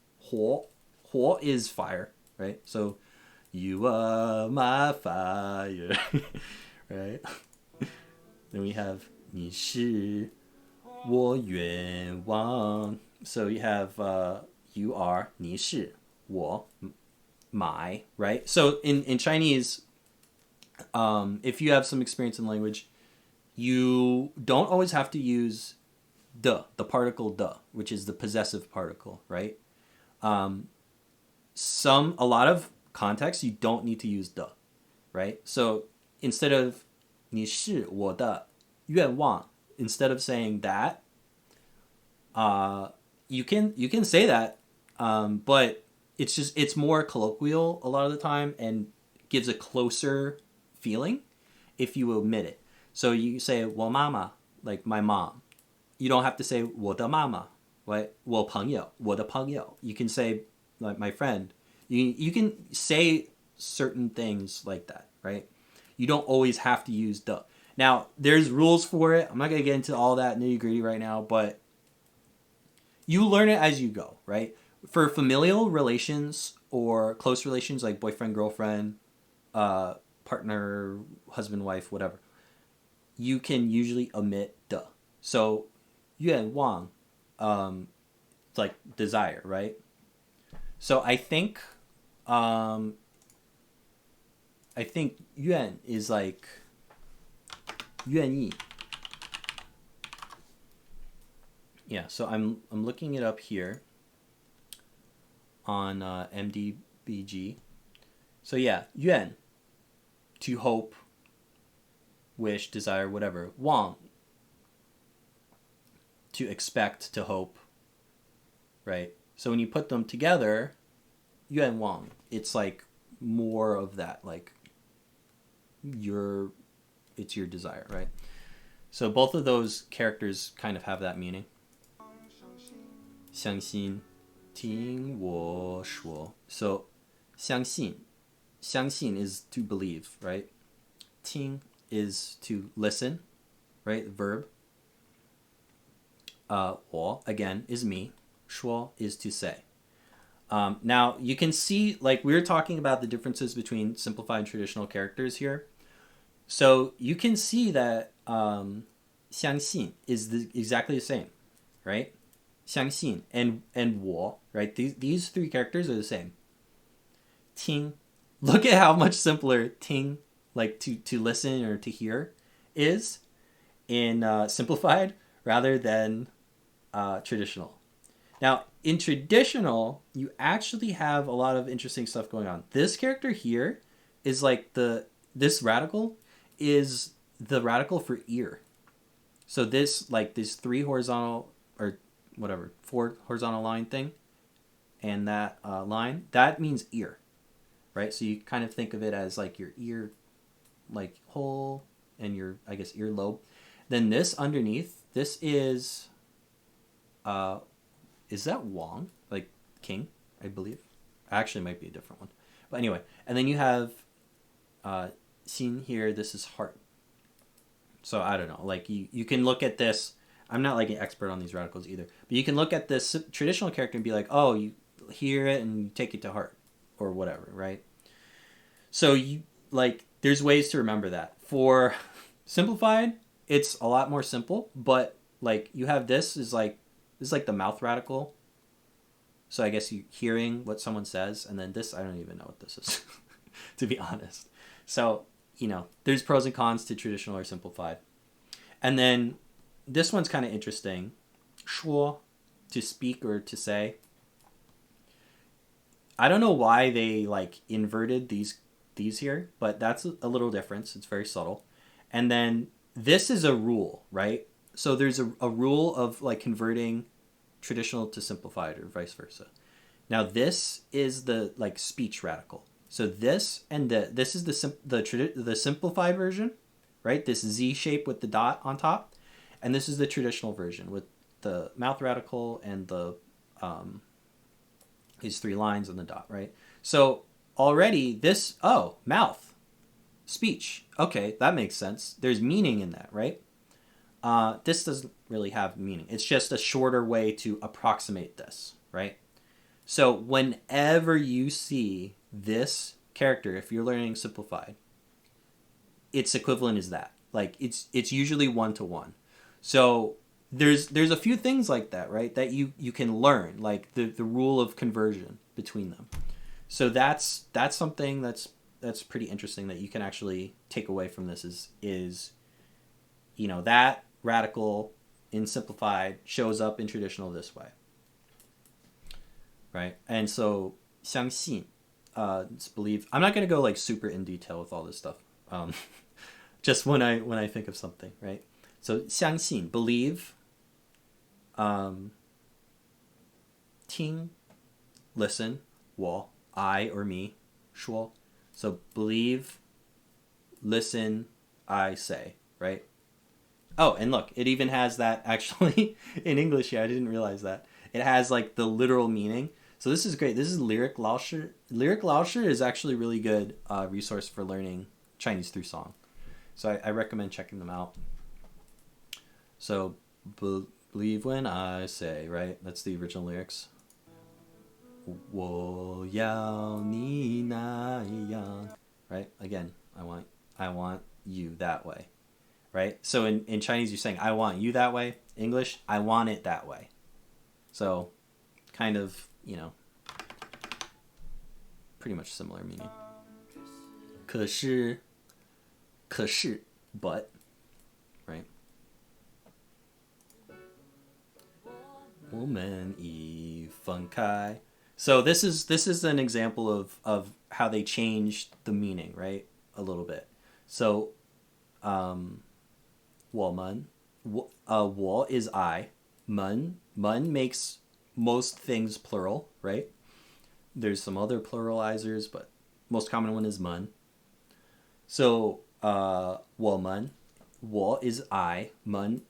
is fire, right? So you are my fire, right? Then we have 你是我愿望. So you have you are 你是我 my, right? So in Chinese, if you have some experience in language, you don't always have to use the particle the, which is the possessive particle, right? A lot of contexts, you don't need to use the, right? So instead of 你是我的愿望, instead of saying that, you can say that, but it's more colloquial a lot of the time and gives a closer feeling if you omit it. So you say 我妈妈, like my mom. You don't have to say 我的妈妈, right? 我朋友, 我的朋友. You can say like my friend. You can say certain things like that, right? You don't always have to use the. Now, there's rules for it. I'm not going to get into all that nitty-gritty right now, but you learn it as you go, right? For familial relations or close relations like boyfriend, girlfriend, partner, husband, wife, whatever, you can usually omit the. So, 愿望, it's like desire, right? So I think 愿 is like 愿意. Yeah, so I'm looking it up here on MDBG. So yeah, 愿 to hope, wish, desire, whatever. 望 to expect, to hope, right? So when you put them together, 愿望, it's like more of that, like it's your desire, right? So both of those characters kind of have that meaning. 相信听我说. So 相信is to believe, right? 听 is to listen, right? Verb. 我 again is me. 说 is to say. Now you can see, like we were talking about the differences between simplified and traditional characters here. So you can see that 相信 is exactly the same, right? 相信 and 我, right? These three characters are the same. 听, look at how much simpler 听, like to listen or to hear, is in simplified rather than traditional. Now, in traditional, you actually have a lot of interesting stuff going on. This character here is like this radical is the radical for ear. So this, like this 3 horizontal or whatever, 4 horizontal line thing, and that line, that means ear, right? So you kind of think of it as like your ear, like hole, and your, I guess, earlobe. Then this underneath, this is that Wang? Like king, I believe. Actually, might be a different one. But anyway, and then you have Xin here. This is heart. So I don't know. Like you can look at this. I'm not like an expert on these radicals either. But you can look at this traditional character and be like, oh, you hear it and you take it to heart or whatever, right? So you like there's ways to remember that. For simplified, it's a lot more simple. But like you have this is like the mouth radical. So I guess you hearing what someone says, and then this, I don't even know what this is, to be honest. So, there's pros and cons to traditional or simplified. And then this one's kind of interesting. 说, to speak or to say. I don't know why they like inverted these here, but that's a little difference. It's very subtle. And then this is a rule, right? So there's a rule of like converting traditional to simplified or vice versa. Now this is the like speech radical. So this and this is the simplified version, right? This Z shape with the dot on top, and this is the traditional version with the mouth radical and the these 3 lines and the dot, right? So already this, oh, mouth, speech. Okay, that makes sense. There's meaning in that, right? This doesn't really have meaning. It's just a shorter way to approximate this, right? So whenever you see this character, if you're learning simplified, its equivalent is that. Like it's usually 1-to-1. So there's a few things like that, right? That you can learn, like the rule of conversion between them. So that's something that's pretty interesting that you can actually take away from this is you know, that radical in simplified shows up in traditional this way. Right? And so 相信 it's believe. I'm not going to go like super in detail with all this stuff. Just when I think of something, right? So 相信 believe, 听 listen, 我 I or me 说. So believe, listen, I say, right? Oh, and look, it even has that actually in English. Yeah, I didn't realize that. It has like the literal meaning. So this is great. This is Lyric Laoshi. Lyric Laoshi is actually a really good resource for learning Chinese through song. So I recommend checking them out. So believe when I say, right? That's the original lyrics. 我要你那样. Right? Again, I want you that way. Right? So in Chinese, you're saying, I want you that way. English, I want it that way. So kind of, you know, pretty much similar meaning. 可是 but, right? 我们已分开. So this is an example of how they changed the meaning, right? A little bit. So 我们 我 is I. 们 makes most things plural, right? There's some other pluralizers, but most common one is 们. So 我们 我 is I. 们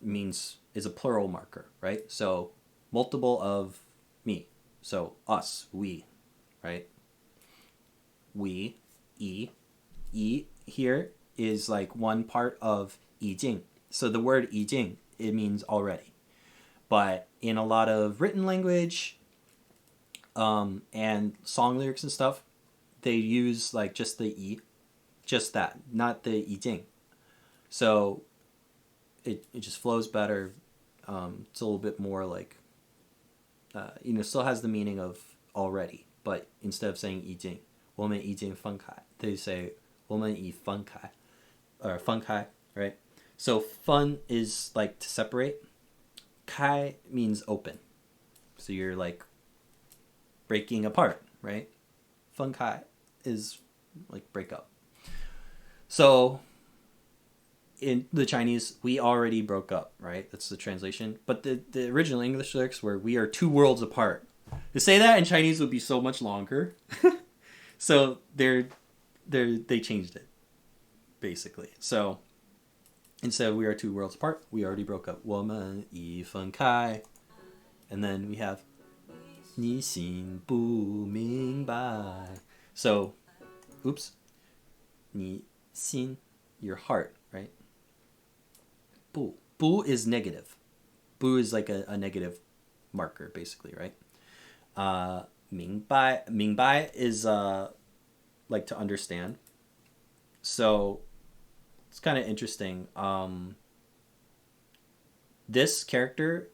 is a plural marker, right? So multiple of me. So us, we, right? We, e here is like one part of 已经. So the word 已经, it means already. But in a lot of written language and song lyrics and stuff, they use like just the 已, just that, not the 已经. So it just flows better. It's a little bit more like, you know, still has the meaning of already, but instead of saying 已经, 我们已经分开, they say 我们已分开, or 分开, right? So 分 is like to separate. 开 means open. So you're like breaking apart, right? 分开 is like break up. So in the Chinese, we already broke up, right? That's the translation. But the original English lyrics were, we are 2 worlds apart. To say that in Chinese would be so much longer. So they changed it, basically. So instead of we are 2 worlds apart, we already broke up. 我们已分开. And then we have 你心不明白. So, oops. 你心, your heart, right? 不 is negative. 不 is like a negative marker, basically, right? 明白 is like to understand. So it's kind of interesting. This character,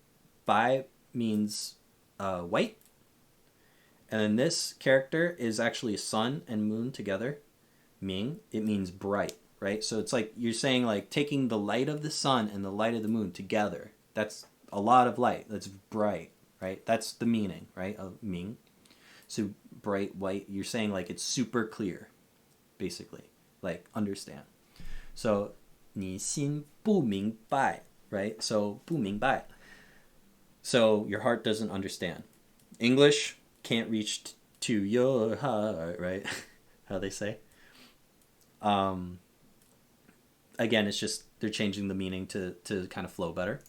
白 means white. And then this character is actually sun and moon together. Ming, it means bright, right? So it's like you're saying like taking the light of the sun and the light of the moon together. That's a lot of light. That's bright, right? That's the meaning, right, of Ming. So bright, white, you're saying like it's super clear, basically. Like understand. So 你心不明白, right? So 不明白. So your heart doesn't understand. English can't reach to your heart, right? How they say. Again, it's just they're changing the meaning to kind of flow better.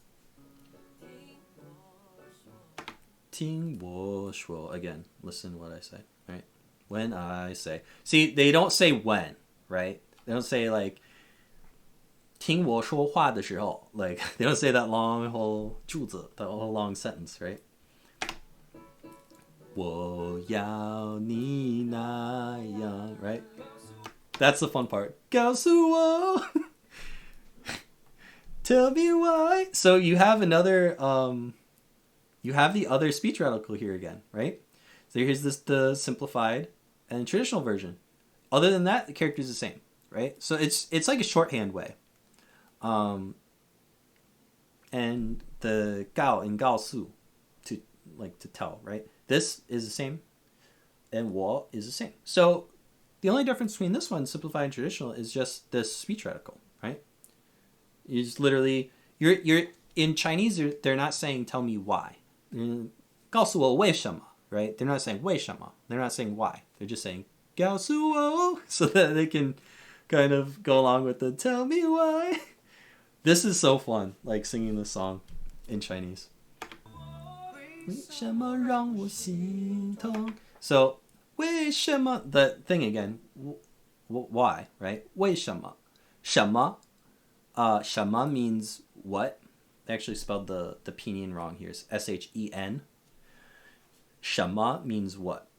听我说. Again, listen what I say, right? When I say. See, they don't say when, right? They don't say like 听我说话的时候. Like, they don't say that long whole 句子, that whole long sentence, right? 我要你那样, right? That's the fun part. 告诉我. Tell me why. So you have another, you have the other speech radical here again, right? So here's the simplified and traditional version. Other than that, the character is the same, right? So it's like a shorthand way. And the gao and gao su, to tell, right? This is the same, and wo is the same. So the only difference between this one, simplified and traditional, is just this speech radical, right? You just literally, you're in Chinese, they're not saying tell me why. 告诉我为什么, right? They're not saying 为什么. They're not saying why. They're just saying 告诉我, so that they can kind of go along with the tell me why. This is so fun, like singing this song in Chinese. 为什么让我心痛? So 为什么, the thing again, why, right? 为什么? 什么? 什么 means what? They actually spelled the pinyin wrong here. It's shen. 什么 means what?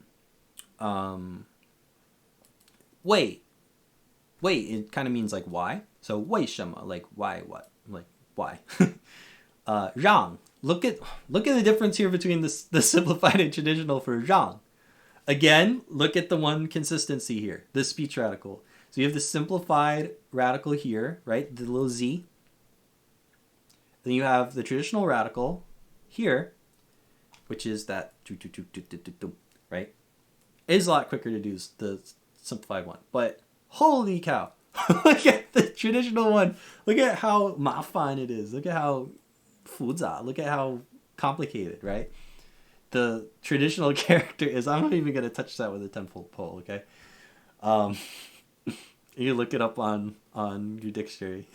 为 it kind of means like why. So 为什么, like why what? Like why? 让. Look at the difference here between the simplified and traditional for 让. Again, look at the one consistency here. The speech radical. So you have the simplified radical here, right? The little z. Then you have the traditional radical here, which is that, right? It is a lot quicker to do the simplified one. But holy cow. Look at the traditional one. Look at how 麻烦 it is. Look at how 复杂. Look at how complicated, right? The traditional character is, I'm not even going to touch that with a 10-fold pole, okay? You can look it up on your dictionary.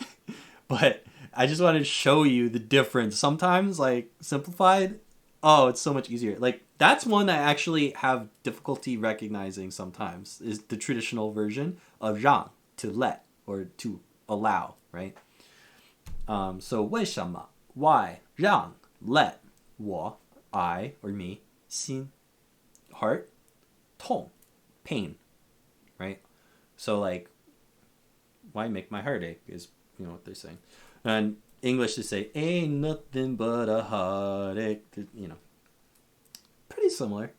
But I just wanted to show you the difference. Sometimes, like, simplified, oh, it's so much easier. Like, that's one I actually have difficulty recognizing sometimes, is the traditional version of 让, to let, or to allow, right? So 为什么, why, 让, let, 我, I, or me, 心, heart, 痛, pain, right? So, like, why make my heart ache is, you know, what they're saying. And English to say, ain't nothing but a heartache, you know. Pretty similar.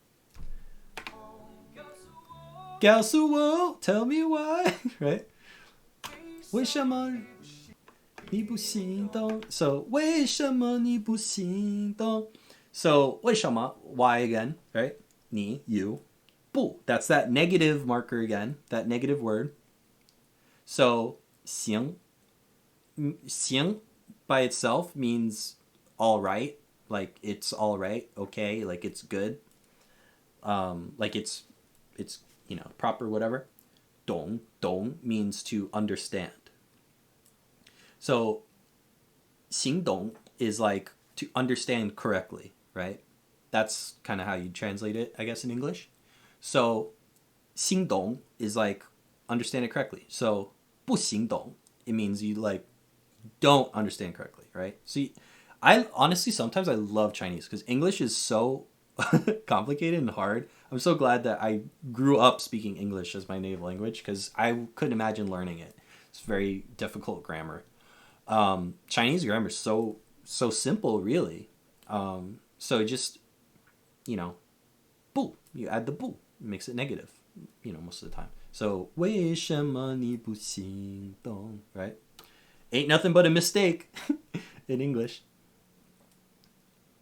告诉我, tell me why, right? 为什么你不心动? So, 为什么你不心动? So, 为什么, why again, right? 你, you. 不, that's that negative marker again, that negative word. So, 行by itself means all right, like it's all right, okay, like it's good, like it's you know, proper, whatever. 懂 means to understand. So 行懂 is like to understand correctly, right? That's kind of how you translate it, I guess, in English. So 行懂 is like understand it correctly. So 不行懂, it means you like don't understand correctly, right? See, I honestly sometimes I love Chinese because English is so complicated and hard. I'm so glad that I grew up speaking English as my native language because I couldn't imagine learning it. It's very difficult grammar. Chinese grammar is so simple, really. So just, you know, 不, you add the 不, it makes it negative, you know, most of the time. So 为什么你不心动, right? Ain't nothing but a mistake in English.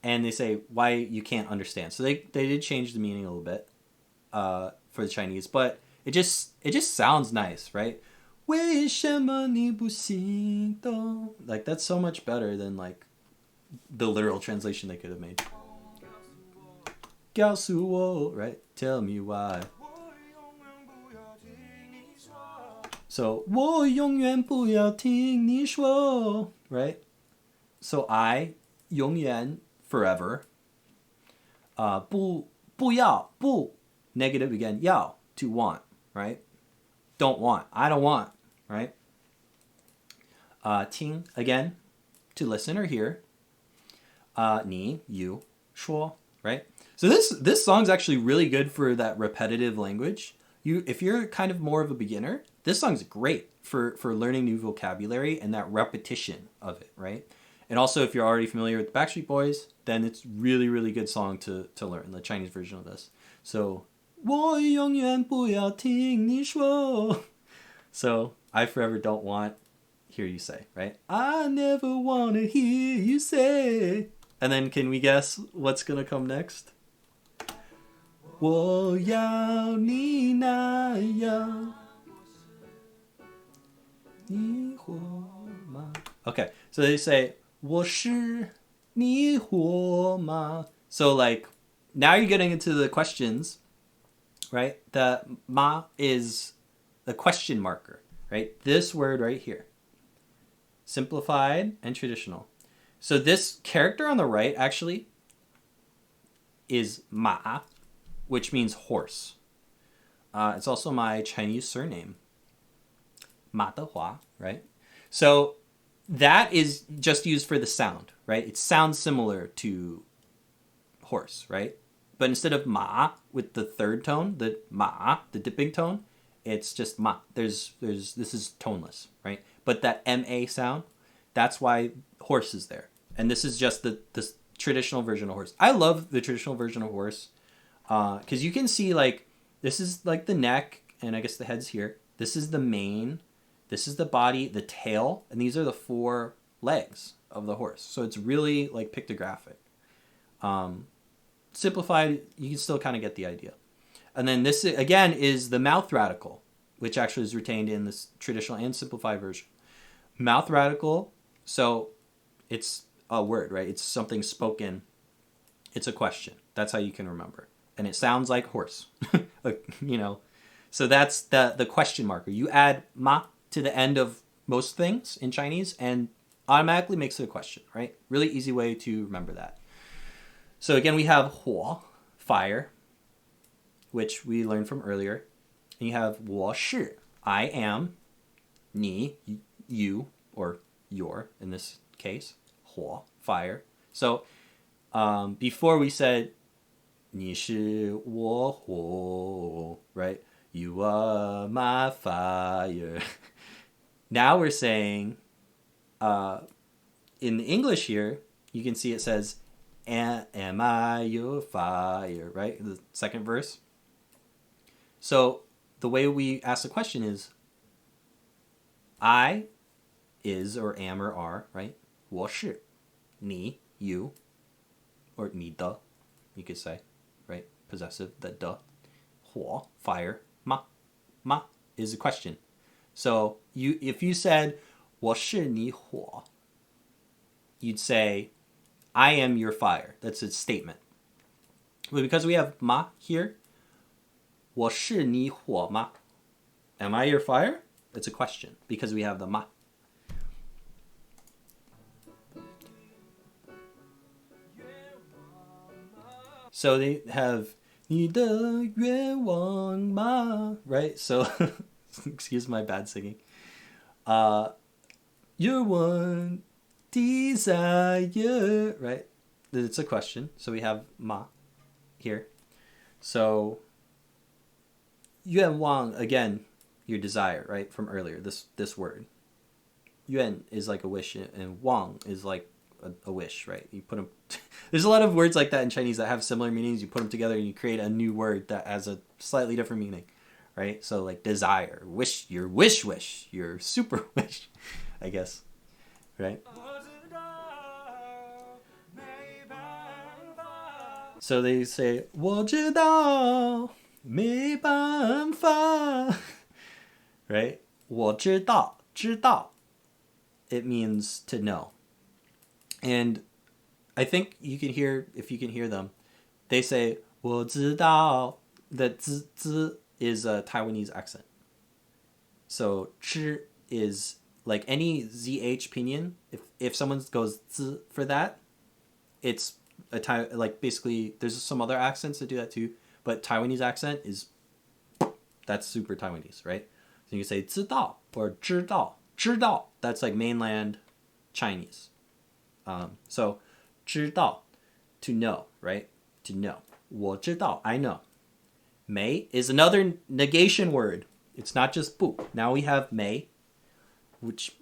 And they say why you can't understand. So they did change the meaning a little bit for the Chinese, but it just sounds nice, right? 为什么你不心动? Like that's so much better than like the literal translation they could have made. 告诉我, right? Tell me why. So 我永远不要听你说, right? So I 永远 forever. 不要不negative again 要 to want, right? Don't want. I don't want, right? 听 again to listen or hear. 你 you 说, right? So this song's actually really good for that repetitive language. If you're kind of more of a beginner, this song's great for learning new vocabulary and that repetition of it, right? And also, if you're already familiar with the Backstreet Boys, then it's really, really good song to learn, the Chinese version of this. So, 我永远不要听你说. So, I forever don't want hear you say, right? I never want to hear you say. And then can we guess what's going to come next? 我要你那样 你活吗? Okay, so they say 我是你活吗? So like now you're getting into the questions, right? The ma is the question marker, right? This word right here. Simplified and traditional. So this character on the right actually is ma, which means horse. It's also my Chinese surname. Ma De Hua, right? So that is just used for the sound, right? It sounds similar to horse, right? But instead of ma with the third tone, the ma, the dipping tone, it's just ma. This is toneless, right? But that ma sound, that's why horse is there. And this is just the traditional version of horse. I love the traditional version of horse because you can see like this is like the neck and I guess the head's here. This is the mane. This is the body, the tail, and these are the 4 legs of the horse. So it's really like pictographic. Simplified, you can still kind of get the idea. And then this, again, is the mouth radical, which actually is retained in this traditional and simplified version. Mouth radical, so it's a word, right? It's something spoken. It's a question. That's how you can remember. And it sounds like horse, you know. So that's the question marker. You add ma to the end of most things in Chinese and automatically makes it a question, right? Really easy way to remember that. So again, we have 火, fire, which we learned from earlier. And you have 我是, I am, 你, you, or your in this case, 火, fire. So before we said 你是我火, right? You are my fire. Now we're saying, in the English here, you can see it says, am I your fire, right? The second verse. So the way we ask the question is, I is or am or are, right? 我是, 你, you, or 你的, you could say, right? Possessive, the 的. 火, fire, ma. Ma is a question. So if you said 我是你火, you'd say I am your fire. That's a statement. But because we have ma here, 我是你火吗? Am I your fire? It's a question because we have the ma. So they have 你的愿望吗? Right? So excuse my bad singing. Your one desire, right? It's a question. So we have ma here. So 愿望, again, your desire, right? From earlier, this word. 愿 is like a wish and 望 is like a wish, right? You put them. There's a lot of words like that in Chinese that have similar meanings. You put them together and you create a new word that has a slightly different meaning, right? So like desire, wish, your wish, your super wish, I guess, right? So they say 我知道没办法 right? 我知道 知道 it means to know. And I think you can hear, if you can hear them, they say 我知道. The z is a Taiwanese accent. So 知 is like any zh pinyin. If someone goes z for that, it's like basically there's some other accents that do that too, but Taiwanese accent is, that's super Taiwanese, right? So you can say 知道 or 知道. 知道, that's like mainland Chinese. So 知道, to know, right? To know. 我知道, I know. 没 is another negation word. It's not just 不. Now we have 没, which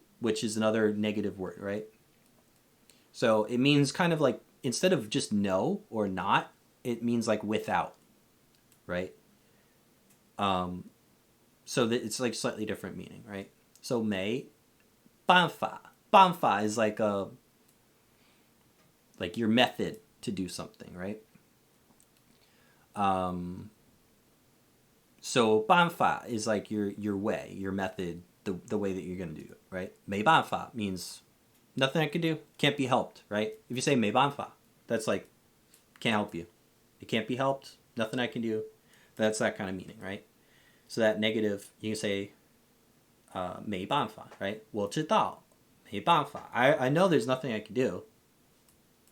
is another negative word, right? So it means kind of like, instead of just no or not, it means like without, right? So that it's like slightly different meaning, right? So 没办法. 办法 is like your method to do something, right? So 办法 is like your way, your method, the way that you're gonna do it, right? 没办法 means nothing I can do, can't be helped, right? If you say 没办法, that's like can't help you. It can't be helped, nothing I can do. That's that kind of meaning, right? So that negative, you can say 没办法, right? 我知道没办法. I know there's nothing I can do.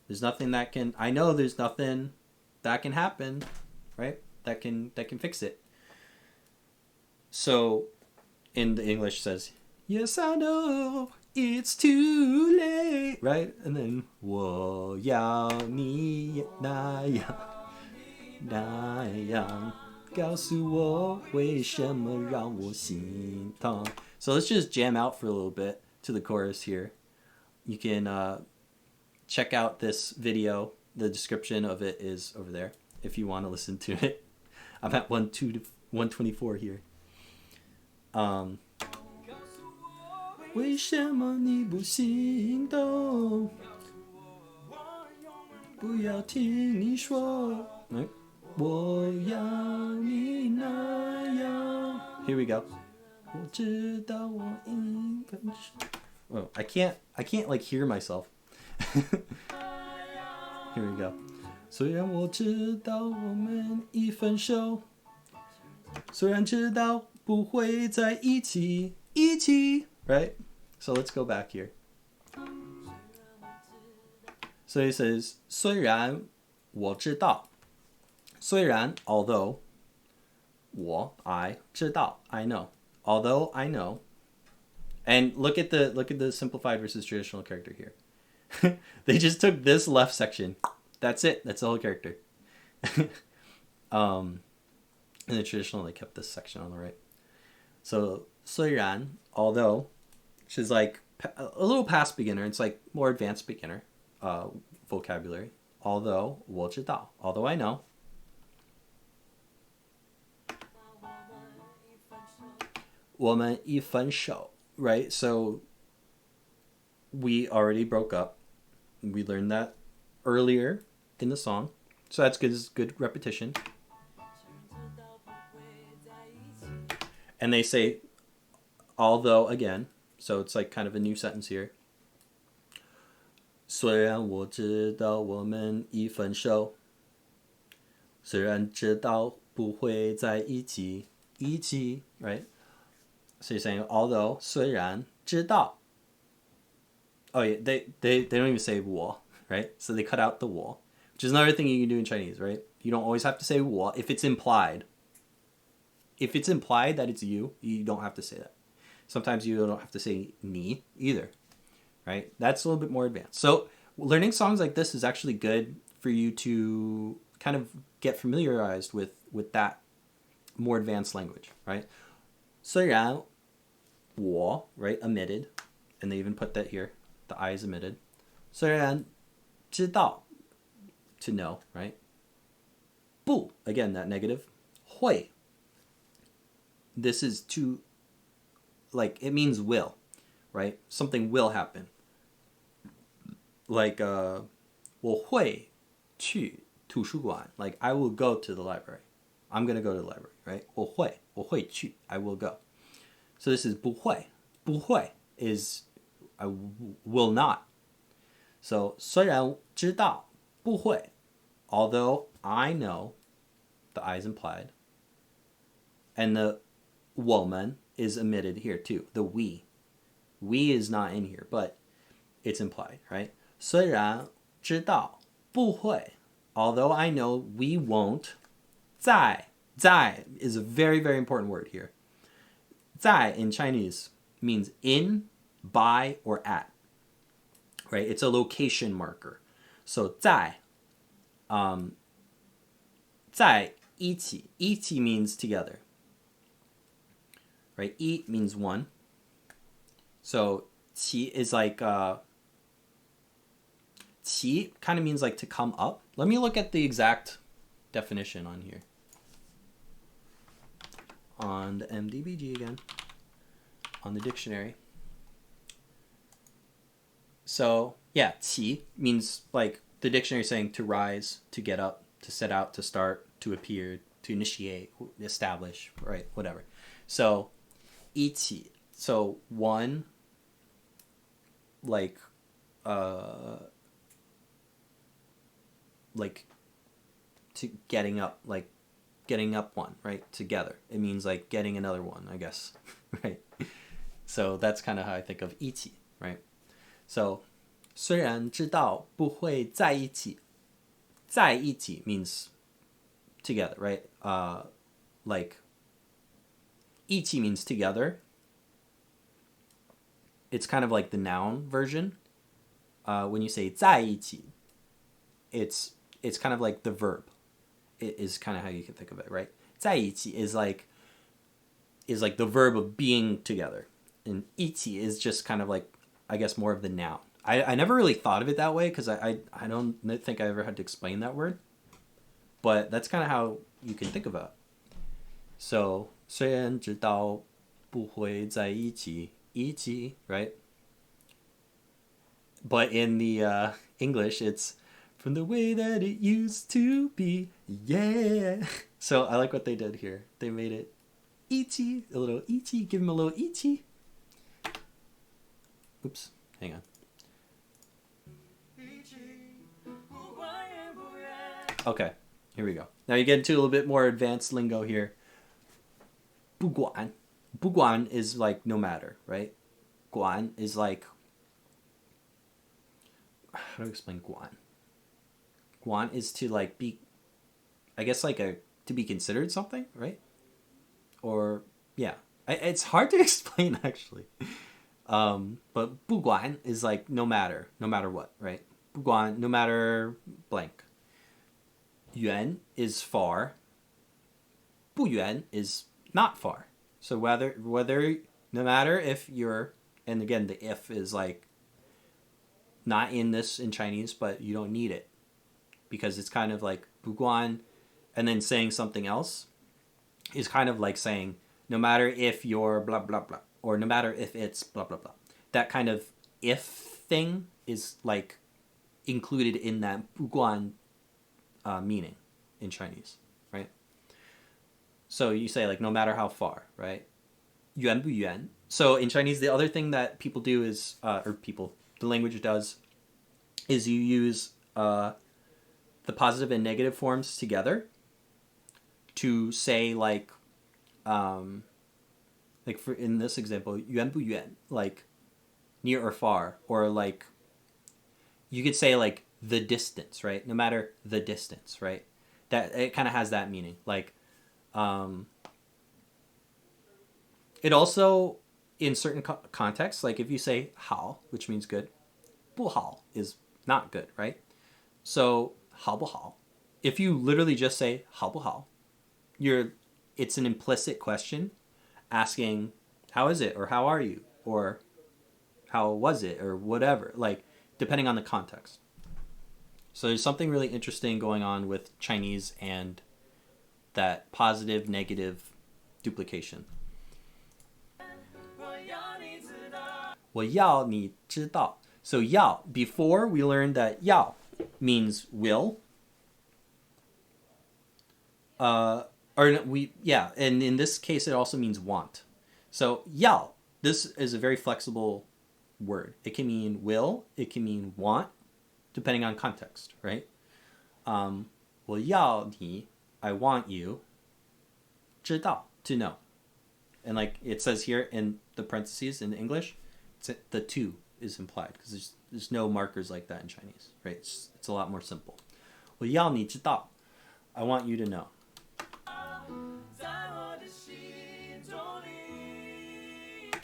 There's nothing that can, I know there's nothing that can happen, right? That can fix it. So in the English says, yes, I know it's too late, right? And then 我要你那样那样告诉我为什么让我心痛. So let's just jam out for a little bit to the chorus here. You can check out this video. The description of it is over there if you want to listen to it. I'm at 124 here. 为什么你不心动？不要听你说，我要你那样。Here we go. 我知道我应该是。Oh, I can't like hear myself. Here we go. 虽然我知道我们已分手，虽然知道不会在一起，right? So let's go back here. So he says, 虽然我知道，虽然 although 我 I 知道 I know, although I know, and look at the simplified versus traditional character here. They just took this left section. That's it. That's the whole character. And the traditional, they kept this section on the right. So 虽然 although, which is like a little past beginner, it's like more advanced beginner vocabulary. Although 我知道 although I know. 我们已分手 right? So we already broke up. We learned that earlier in the song. So that's good repetition. And they say although again. So it's like kind of a new sentence here. 虽然我知道我们已分手，虽然知道不会在一起，right? So you're saying although 虽然知道. Oh yeah, they don't even say 我, right? So they cut out the 我, which is another thing you can do in Chinese, right? You don't always have to say 我 if it's implied. If it's implied that it's you don't have to say that. Sometimes you don't have to say 你 either, right? That's a little bit more advanced. So learning songs like this is actually good for you to kind of get familiarized with that more advanced language, right? 虽然我 right, omitted, and they even put that here. The I is omitted. 虽然知道 to know, right? 不 again, that negative. 会 this is to, like, it means will, right? Something will happen. Like 我会去图书馆, like I will go to the library. I'm going to go to the library, right? 我会去, I will go. So this is 不会. 不会 is I will not. So 虽然知道不会, although I know, the I is implied, and the 我们 is omitted here too. The we is not in here, but it's implied, right? 虽然知道不会. Although I know we won't. 在 is a very, very important word here. 在 in Chinese means in, by, or at. Right? It's a location marker. So 在一起. 一起 means together. Right? 一 means one. So 起 is like 起 kind of means like to come up. Let me look at the exact definition on here. On the MDBG again. On the dictionary. So, yeah, 起 means like the dictionary saying to rise, to get up, to set out, to start, to appear, to initiate, establish, right? Whatever. So, 一起. So, one, like to getting up one, right? Together. It means like getting another one, I guess. Right? So that's kind of how I think of 一起, right? So 虽然知道不会在一起, 在一起 means together, right? Like 一起 means together. It's kind of like the noun version. When you say 在一起, it's kind of like the verb. It is kind of how you can think of it, right? 在一起 is like the verb of being together. And 一起 is just kind of like, I guess, more of the noun. I never really thought of it that way because I don't think I ever had to explain that word. But that's kind of how you can think of it. So 虽然知道不会在一起, 一起, right? But in the English, it's from the way that it used to be, yeah. So I like what they did here. They made it ichi, a little ichi, give him a little ichi. Oops, hang on. Okay, here we go. Now you get into a little bit more advanced lingo here. 不管. 不管 is like no matter, right? 管 is like, how do I explain 管? 管is to like be, I guess like to be considered something, right? Or yeah, it's hard to explain actually. But 不管 is like no matter what, right? 不管 no matter blank. 远 is far. 不远 is not far. So whether no matter if you're, and again the if is like not in this in Chinese, but you don't need it because it's kind of like 不管 and then saying something else is kind of like saying no matter if you're blah blah blah or no matter if it's blah blah blah. That kind of if thing is like included in that 不管 meaning in Chinese, right? So you say like no matter how far, right? 远不远. So in Chinese, the other thing that people do is, the language does, is you use the positive and negative forms together to say like for in this example, 远不远, like near or far, or like you could say like the distance, right? No matter the distance, right? That it kind of has that meaning. Like it also in certain contexts, like if you say 好, which means good, 不好 is not good, right? So 好不好, if you literally just say 好不好, it's an implicit question asking how is it or how are you or how was it or whatever, like depending on the context. So there's something really interesting going on with Chinese and that positive negative duplication. 我要你知道. So 要, before we learned that 要 means will. And in this case it also means want. So 要, this is a very flexible word. It can mean will, it can mean want, depending on context, right? 我要你, I want you, 知道, to know. And like it says here in the parentheses in English, the to is implied because there's no markers like that in Chinese, right? It's a lot more simple. 我要你知道. I want you to know.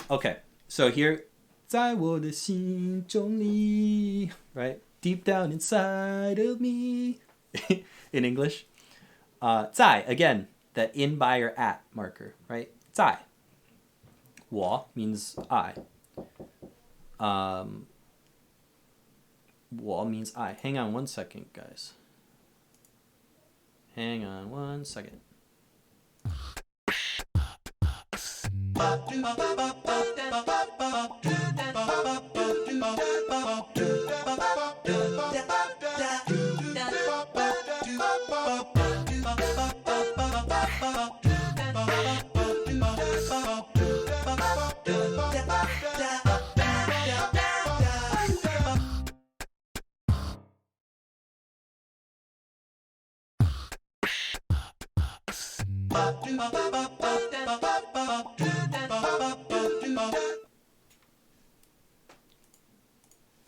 Okay, so here, 在我的心中里, right? Deep down inside of me. In English. 在, again, that in, by, or at marker, right? 在. 我 means I. 我 means I. Hang on one second, guys. Hang on one second.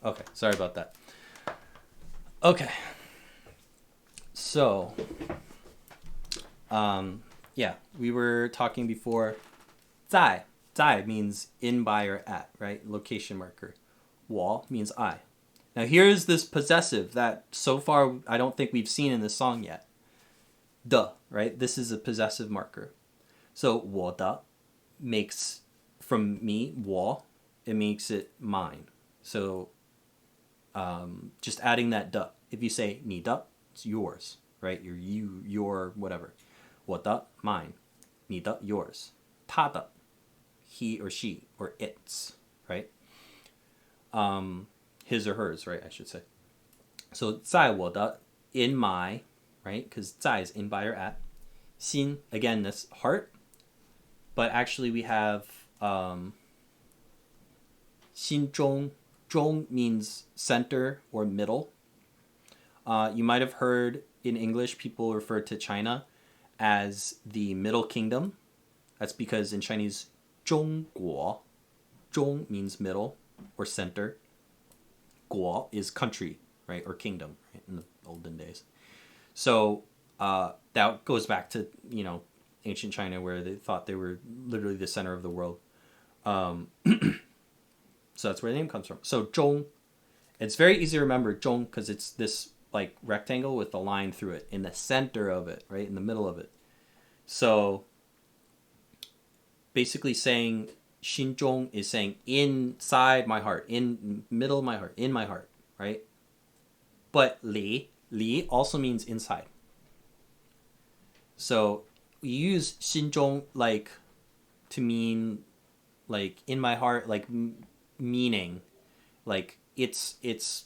Okay, sorry about that. Okay. So, yeah, we were talking before. 在 means in, by, or at, right? Location marker. 我 means I. Now here's this possessive that so far I don't think we've seen in this song yet. 的, right? This is a possessive marker. So 我的 makes, from me, 我, it makes it mine. So just adding that 的. If you say 你的, it's yours, right? Your, whatever. 我的, mine. 你的, yours. 他的, he or she, or its, right? His or hers, right? I should say. So 在我的, in my, right? Because 在 is in, by, or at. 心, again, this heart. But actually we have 心中. 中 means center or middle. You might have heard in English people refer to China as the Middle Kingdom. That's because in Chinese, 中国, 中 means middle or center. 国 is country, right, or kingdom, right, in the olden days. So that goes back to, ancient China, where they thought they were literally the center of the world. So that's where the name comes from. So 中, it's very easy to remember 中 because it's this like rectangle with a line through it in the center of it, right, in the middle of it. So basically saying 心中 is saying inside my heart, in middle of my heart, in my heart, right? But 里 also means inside. So we use 心中 like to mean like in my heart, like meaning like it's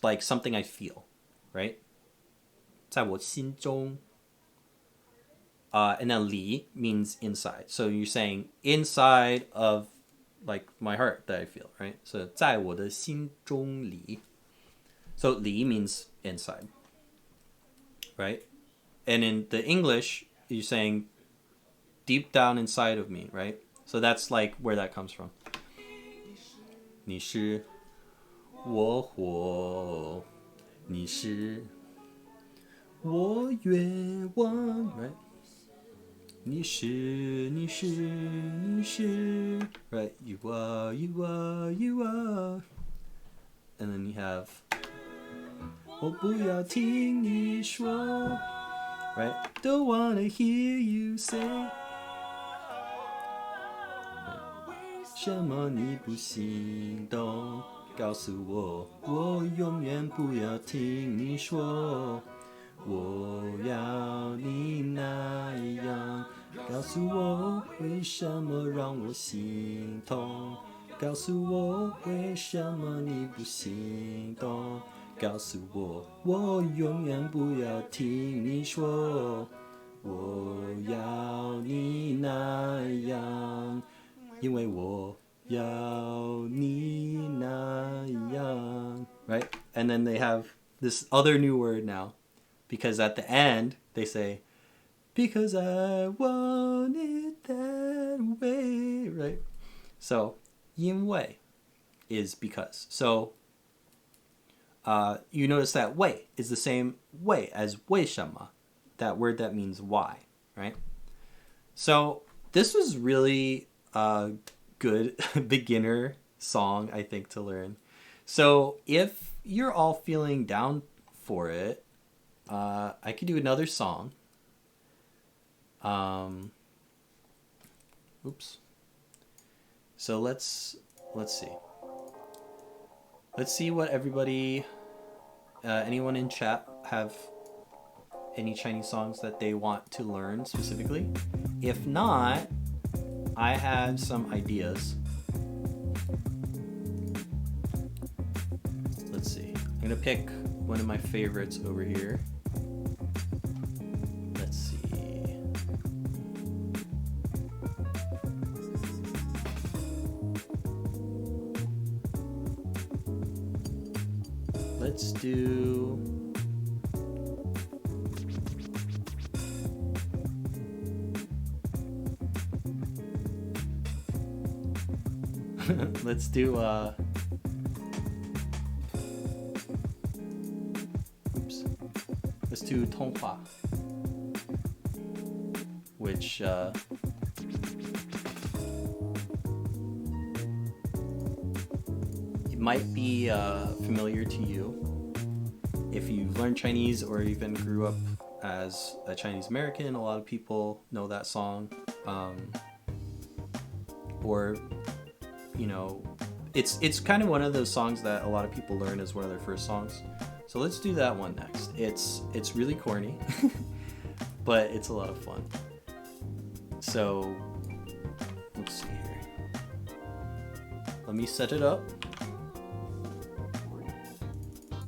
like something I feel, right? 在我心中. And then 里 means inside. So you're saying inside of like my heart that I feel, right? So 在我的心中里. So 里 means inside, right? And in the English, you're saying deep down inside of me, right? So that's like where that comes from. 你是我活，你是我愿望, right? 你是 right? You are. And then you have 我不要听你说, right? Don't wanna hear you say. 什么你不心动？告诉我，我永远不要听你说。我要你那样，告诉我为什么让我心痛？告诉我为什么你不心动？告诉我，我永远不要听你说。我要你那样。因为我要你那样, right? And then they have this other new word now, because at the end they say, because I want it that way, right? So 因为 is because. So you notice that 为 is the same 为 as 为什么, that word that means why, right? So this was really a good beginner song, I think, to learn. So if you're all feeling down for it, I could do another song. Oops. So let's see. Let's see what everybody, anyone in chat have any Chinese songs that they want to learn specifically. If not, I have some ideas. Let's see. I'm gonna pick one of my favorites over here. Let's see. Let's do... Let's do oops. Let's do Tonghua, which it might be familiar to you if you've learned Chinese or even grew up as a Chinese American. A lot of people know that song, or you know, it's kind of one of those songs that a lot of people learn as one of their first songs. So let's do that one next. It's really corny, but it's a lot of fun. So let's see here. Let me set it up.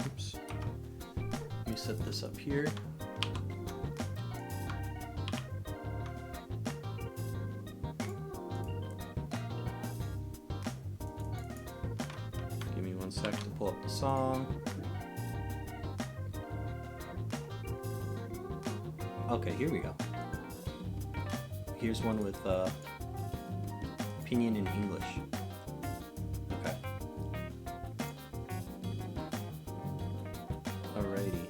Oops. Let me set this up here. Give me 1 sec to pull up the song. Okay, here we go. Here's one with opinion in English. Okay. Alrighty.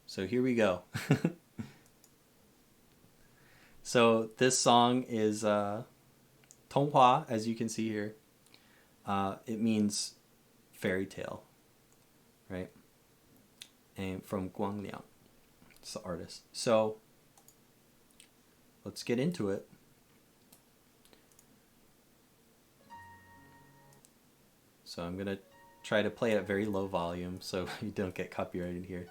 So here we go. So this song is Tonghua, as you can see here. It means fairy tale, right? And from Guangliang, it's the artist. So let's get into it. So I'm gonna try to play at very low volume so you don't get copyrighted here.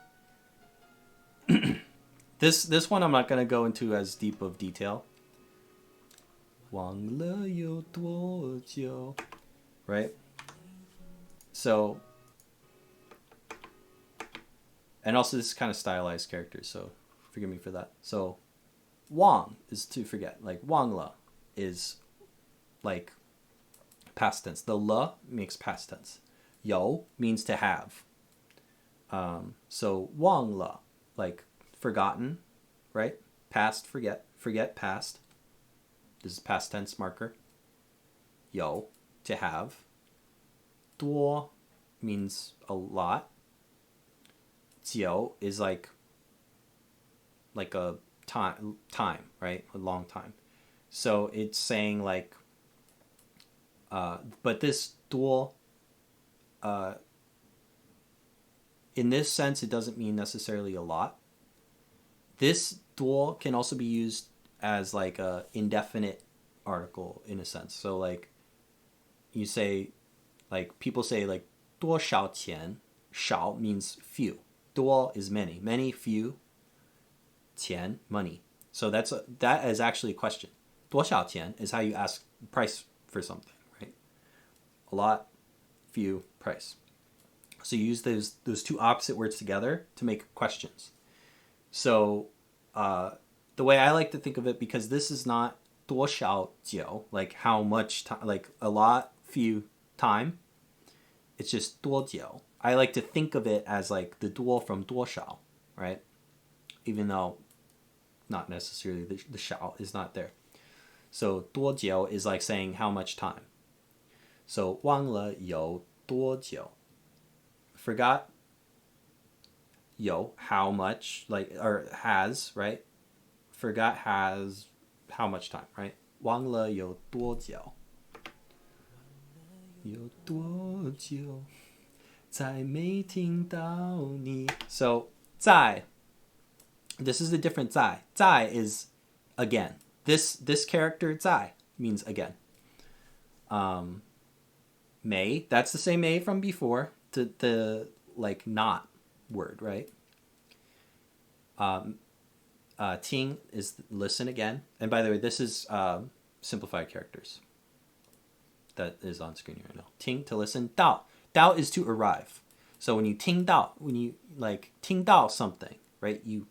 This one I'm not gonna go into as deep of detail. 忘了有多久, right? So, and also this is kind of stylized characters, so forgive me for that. So, Wang is to forget, like Wang le is like past tense. The le makes past tense. Yo means to have. So Wang le, like forgotten, right? Past, forget past. This is past tense marker. Yo, to have. Duo means a lot. Jiu is like a time, right? A long time. So it's saying like, but this duo, in this sense, it doesn't mean necessarily a lot. This duo can also be used as like a indefinite article in a sense. So like you say, like people say like 多少钱, 少 means few. 多 is many. Many, few. 钱, money. So that is actually a question. 多少钱 is how you ask price for something, right? A lot, few, price. So you use those two opposite words together to make questions. So the way I like to think of it, because this is not 多少久, like how much time, like a lot, few, time. It's just 多久. I like to think of it as like the 多 from 多少, right? Even though not necessarily the 少 is not there. So 多久 is like saying how much time. So 忘了有多久 forgot 有 how much, like, or has, right? Forgot has how much time, right? 忘了有多久有多久再没听到你 So 在 this is a different 在 is again. This character 在 means again. May, that's the same may from before, the like not word, right? Ting is listen again. And by the way, this is simplified characters that is on screen right now. Ting, to listen. Dao is to arrive. So when you ting dao, when you like ting dao something, right? You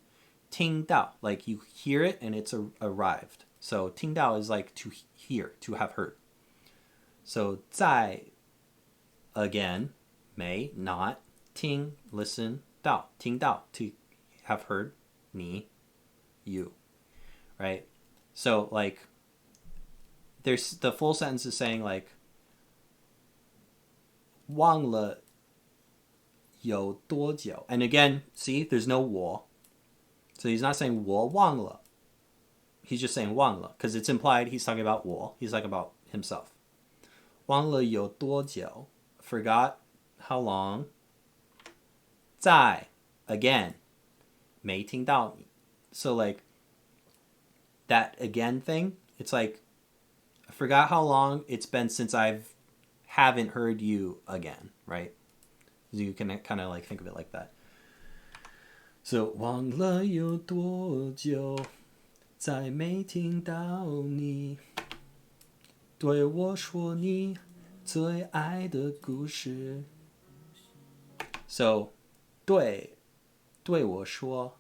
ting dao, like you hear it and it's arrived. So ting dao is like to hear, to have heard. So 在 again, may, not, ting, listen, dao, ting dao, to have heard, ni, you, right? So like there's the full sentence is saying like 忘了有多久 and again, see, there's no 我. So he's not saying 我忘了. He's just saying 忘了 because it's implied he's talking about 我. He's talking about himself. 忘了有多久 forgot how long. 在 again 没听到你 So like that again thing, it's like I forgot how long it's been since haven't heard you again, right? So you can kind of like think of it like that. So 忘了有多久再没听到你对我说你最爱的故事 So 对我说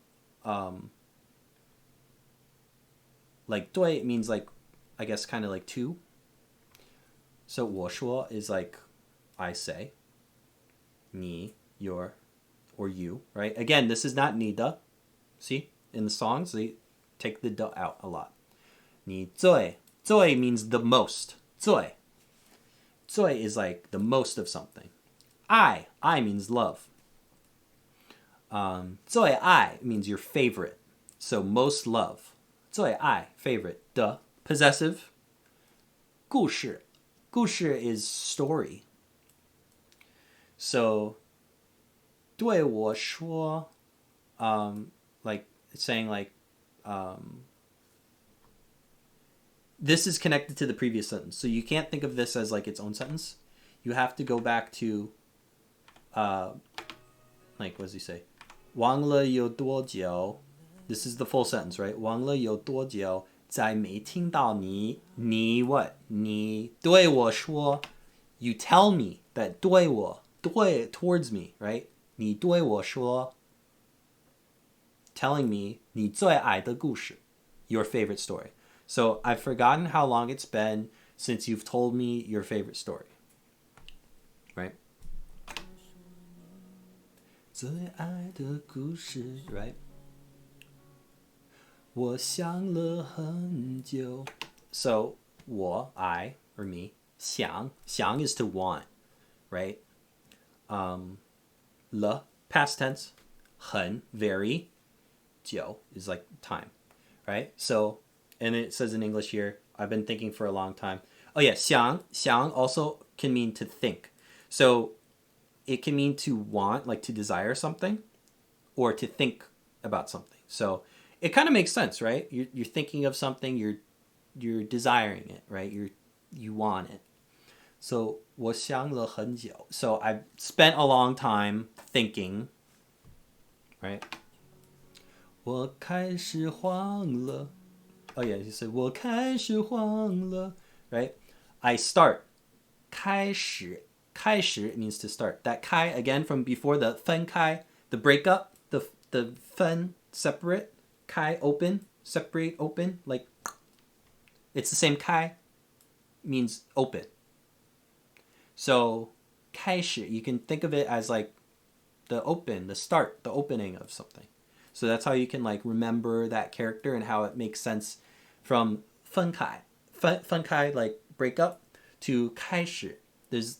like 对 means like I guess kind of like to. So 我说 is like I say. 你 your or you, right? Again, this is not 你的. See? In the songs, they take the de out a lot. 你最 means the most. 最 is like the most of something. I means love. 最爱 means your favorite. So most love. 最爱 favorite. The possessive. 故事 is story. So 对我说 like it's saying like this is connected to the previous sentence. So you can't think of this as like its own sentence. You have to go back to like what does he say? 忘了有多久 This is the full sentence, right? 忘了有多久再没听到你 what? 你对我说 You tell me that 对我 towards me, right? 你对我说 telling me 你最爱的故事 Your favorite story. So I've forgotten how long it's been since you've told me your favorite story. Right? 最爱的故事 right? 我想了很久 So 我 I or me 想 is to want, right? 了 past tense 很 very 久 is like time, right? So and it says in English here, I've been thinking for a long time. Oh yeah, 想 also can mean to think. So it can mean to want, like to desire something, or to think about something. So it kind of makes sense, right? You're thinking of something, you're desiring it, right? You want it. So 我想了很久. So I've spent a long time thinking, right? 我开始慌了. Oh yeah, he said 我开始慌了, right? I start. 开始 means to start. That 开 again from before the 分开, the breakup, the 分 separate, 开 open, separate open, like it's the same 开 means open. So 开始 you can think of it as like the open, the start, the opening of something. So that's how you can like remember that character and how it makes sense from 分开 like break up to 开始 There's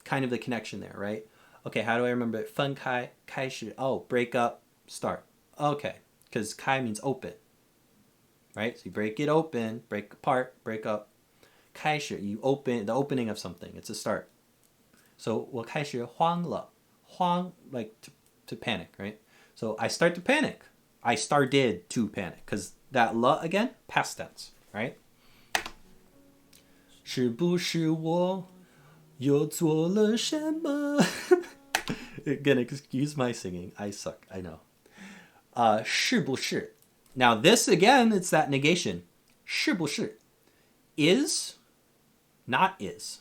kind of the connection there, right? Okay, how do I remember it? 分开, 开始, oh, break up, start. Okay, because 开 means open, right? So you break it open, break apart, break up. 开始, you open, the opening of something. It's a start. So 我开始慌了. 慌, like to panic, right? So I start to panic. I started to panic. Because that 了 again, past tense, right? 是不是我又做了什么? Again, excuse my singing. I suck, I know. 是不是? Now this again, it's that negation. 是不是? Is, not is.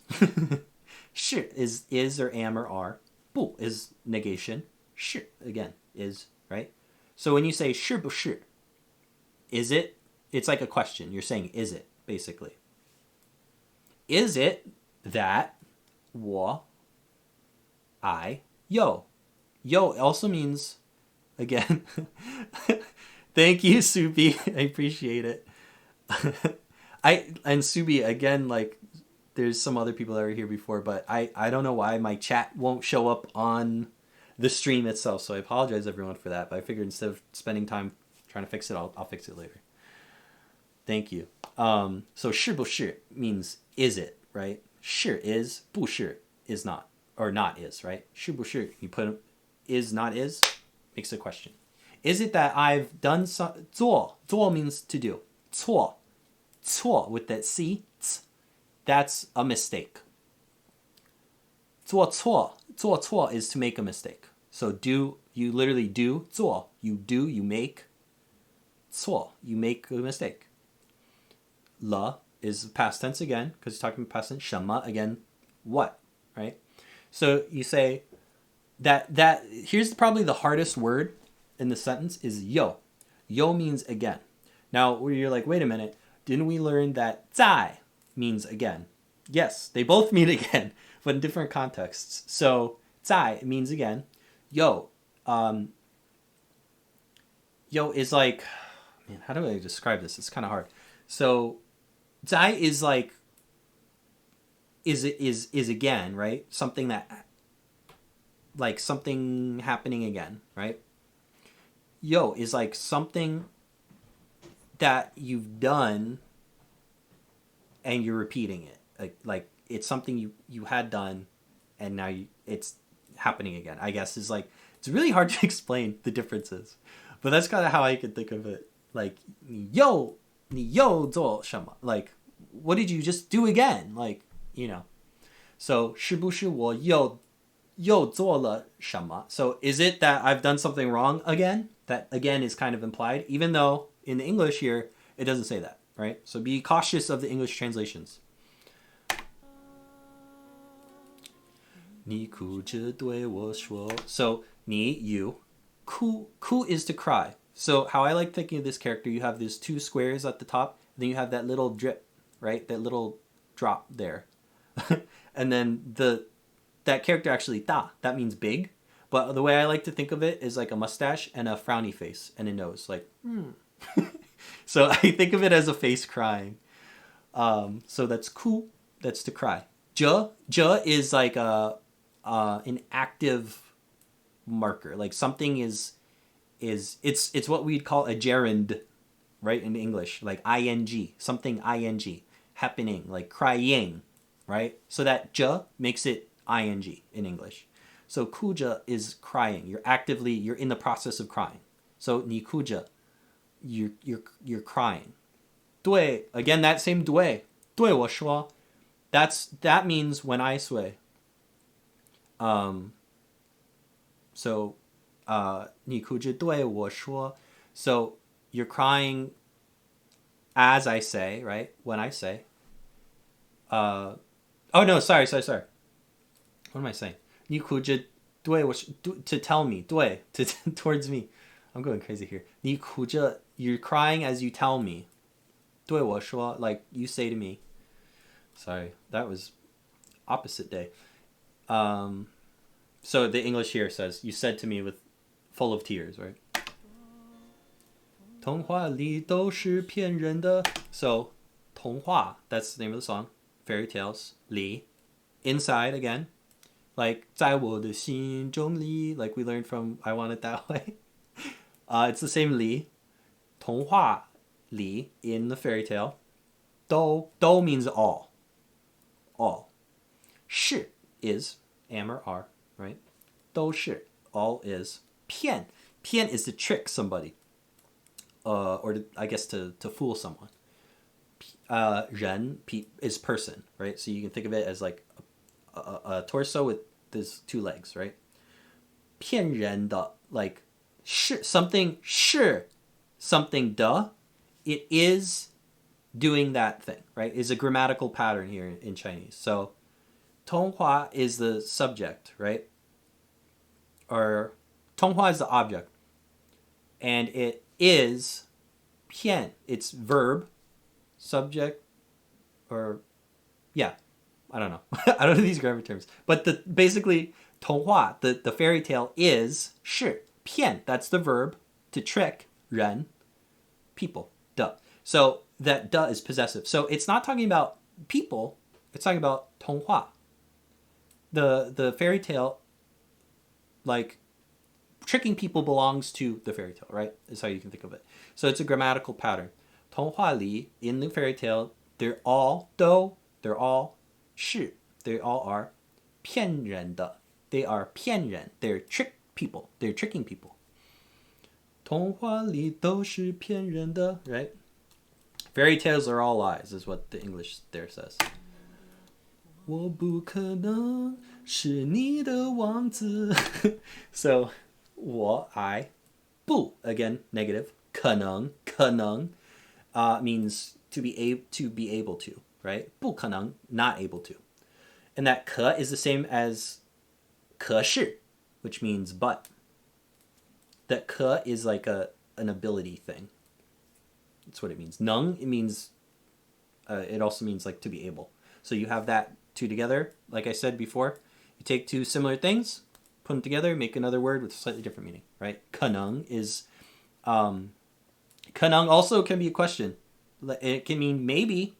是 is or am or are. 不 is negation. 是 again is, right? So when you say 是不是, is it? It's like a question. You're saying is it, basically. Is it that 我 I yo? Yo also means, again, thank you, Subi. I appreciate it. And Subi, again, like, there's some other people that were here before, but I don't know why my chat won't show up on the stream itself, so I apologize everyone for that, but I figured instead of spending time trying to fix it, I'll fix it later. Thank you. So 是不是 means is it, right? 是 is, 不是 is not, or not is, right? 是不是, you put is, not is, makes a question. Is it that I've done some, 做 means to do. 错 with that C, that's a mistake. 做错 is to make a mistake. So do, you literally do, 做, you do, you make. 错, you make a mistake. 了 is past tense again, because you're talking about past tense. 什么, again, what, right? So you say that here's probably the hardest word in the sentence is yo. Yo means again. Now where you're like, wait a minute, didn't we learn that 在 means again? Yes, they both mean again, but in different contexts. So 在 means again. Yo, yo is like, man, how do I describe this? It's kind of hard. So 在 is like, is again, right? Something that, like something happening again, right? Yo is like something that you've done and you're repeating it. Like it's something you had done and now it's happening again, I guess. Is like, it's really hard to explain the differences, but that's kind of how I could think of it. Like, 你又做什么? Like, what did you just do again? Like, you know. So 是不是我又做了什么? So is it that I've done something wrong again? That again is kind of implied, even though in the English here it doesn't say that, right? So be cautious of the English translations. 你哭着对我说. So 你 you, 哭 is to cry. So how I like thinking of this character, you have these two squares at the top, then you have that little drip, right? That little drop there. And then that character actually 大, that means big. But the way I like to think of it is like a mustache and a frowny face and a nose, like, So I think of it as a face crying. So that's 哭, that's to cry. 着 is like an active marker, like something is it's what we'd call a gerund, right, in English, like ing, something ing, happening, like crying, right? So that 着 makes it ing in English. So 哭着 is crying. You're in the process of crying. So 你哭着, you're crying. 对, again, that same 对我说, that means when I say. So 你哭着对我说. So you're crying as I say, right? When I say. Oh no, sorry. What am I saying? 你哭着对我说, to tell me, 对 to towards me. I'm going crazy here. 你哭着, you're crying as you tell me. 对我说, like you say to me. Sorry, that was opposite day. So the English here says, you said to me with full of tears, right? 童话里都是骗人的. So 童话, that's the name of the song. Fairy tales. 里 inside again, like 在我的心中里, like we learned from I Want It That Way. It's the same 里. 童话里 in the fairy tale. 都 means all. All. 是 is am or are, right? 都是 all is. 骗 is to trick somebody. Or to, I guess to fool someone. 人 is person, right? So you can think of it as like a torso with these two legs, right? 骗人的 like 是 something 是 something的, it is doing that thing, right? Is a grammatical pattern here in Chinese. So 童话 is the subject, right? Or 童话 is the object. And it is 骗, it's verb, subject, or yeah, I don't know. I don't know these grammar terms. But basically 童话, the fairy tale is 是 骗, that's the verb to trick 人 people, duh. So that duh is possessive. So it's not talking about people, it's talking about 童话. The fairy tale, like tricking people belongs to the fairy tale, right? Is how you can think of it. So it's a grammatical pattern. 童话里 in the fairy tale, they're all 都, they're all 是, they all are 骗人的. They are 骗人. They're trick people. They're tricking people. 童话里都是骗人的, right? Fairy tales are all lies, is what the English there says. 我不可能是你的王子. So, I 不 again negative. 可能 means to be able to, right? 不可能 not able to. And that 可 is the same as 可是, which means but. That 可 is like an ability thing. That's what it means. 能 it means it also means like to be able. So you have that two together. Like I said before, you take two similar things, put them together, make another word with a slightly different meaning, right? 可能 is 可能 also can be a question. It can mean maybe.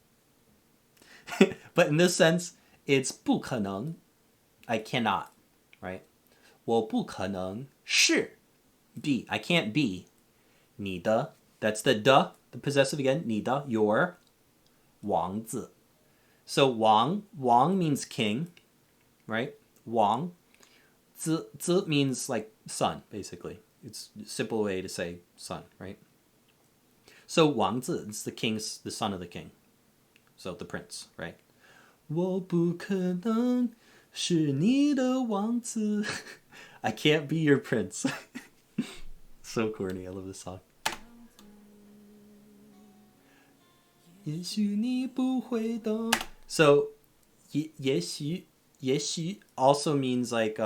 But in this sense, it's 不可能. I cannot, right? 我不可能是 be. I can't be 你的. That's the the possessive again. 你的 your 王子. So Wang means king, right? Wang. 子 means like son, basically. It's a simple way to say son, right? So Wang Zi is the son of the king. So the prince, right? 我不可能是你的王子. I can't be your prince. So corny. I love this song. 也许你不会懂. So 也许 also means like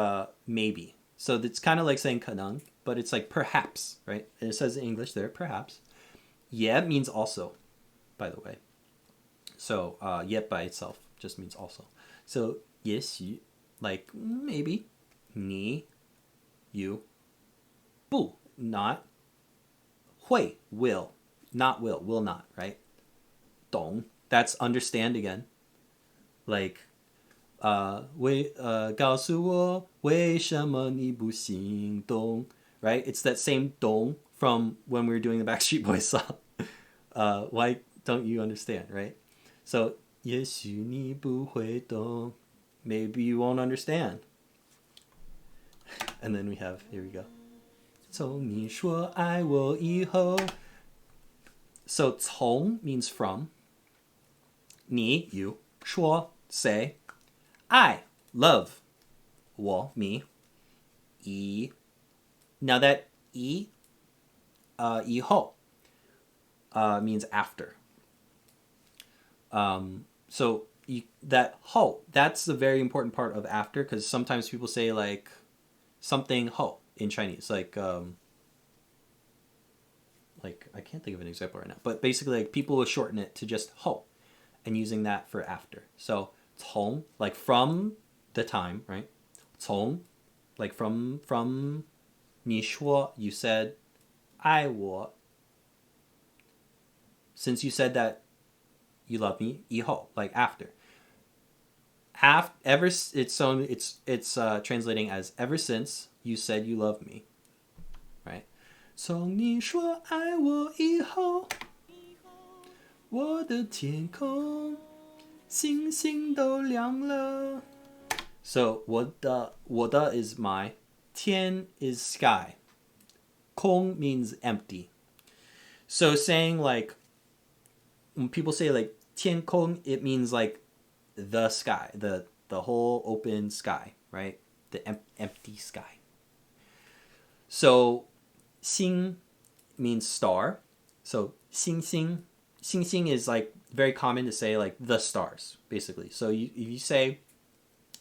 maybe. So it's kind of like saying 可能, but it's like perhaps, right? And it says in English there, perhaps. Yeah means also, by the way. So yet by itself just means also. So 也许 like maybe. 你 you. 不 not. 会 will. Not will not, right? 懂 that's understand again. Like 告诉我为什么你不行动, right? It's that same 懂 from when we were doing the Backstreet Boys song. Why don't you understand, right? So 也许你不会懂, maybe you won't understand. And then we have, here we go. 从你说爱我以后. So 从 means from. 你 you. 说 say. I love 我 me. 以 now that 以后means after. So that 后 that's the very important part of after, because sometimes people say like something 后 in Chinese, like I can't think of an example right now, but basically like people will shorten it to just 后 and using that for after. So 从 like from the time, right? 从 like from 你说 you said 爱我. Since you said that you love me 以后 like after. It's translating as ever since you said you love me, right? 从你说爱我以后，我的天空星星都亮了。So 我的 is my, 天 is sky, 空 means empty. So saying like, when people say like 天空, it means like the sky, the whole open sky, right? The empty sky. So 星 means star. So 星星 is like very common to say like the stars, basically. So if you say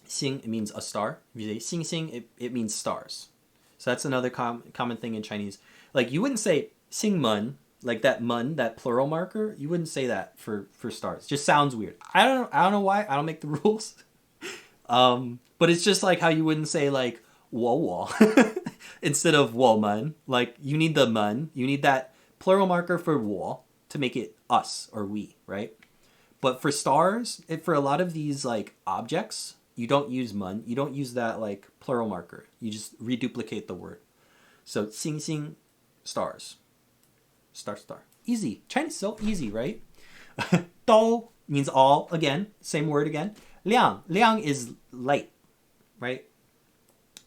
星, it means a star. If you say 星星, it means stars. So that's another common thing in Chinese. Like you wouldn't say 星门, like that mun, that plural marker. You wouldn't say that for stars. It just sounds weird. I don't know why. I don't make the rules. But it's just like how you wouldn't say like 我 instead of 我们. Like you need the mun. You need that plural marker for 我 to make it us or we, right? But for stars, for a lot of these like objects, you don't use mun. You don't use that like plural marker. You just reduplicate the word. So 星星, stars. Star. Easy. Chinese is so easy, right? 都 means all, again, same word again. 亮 is light, right?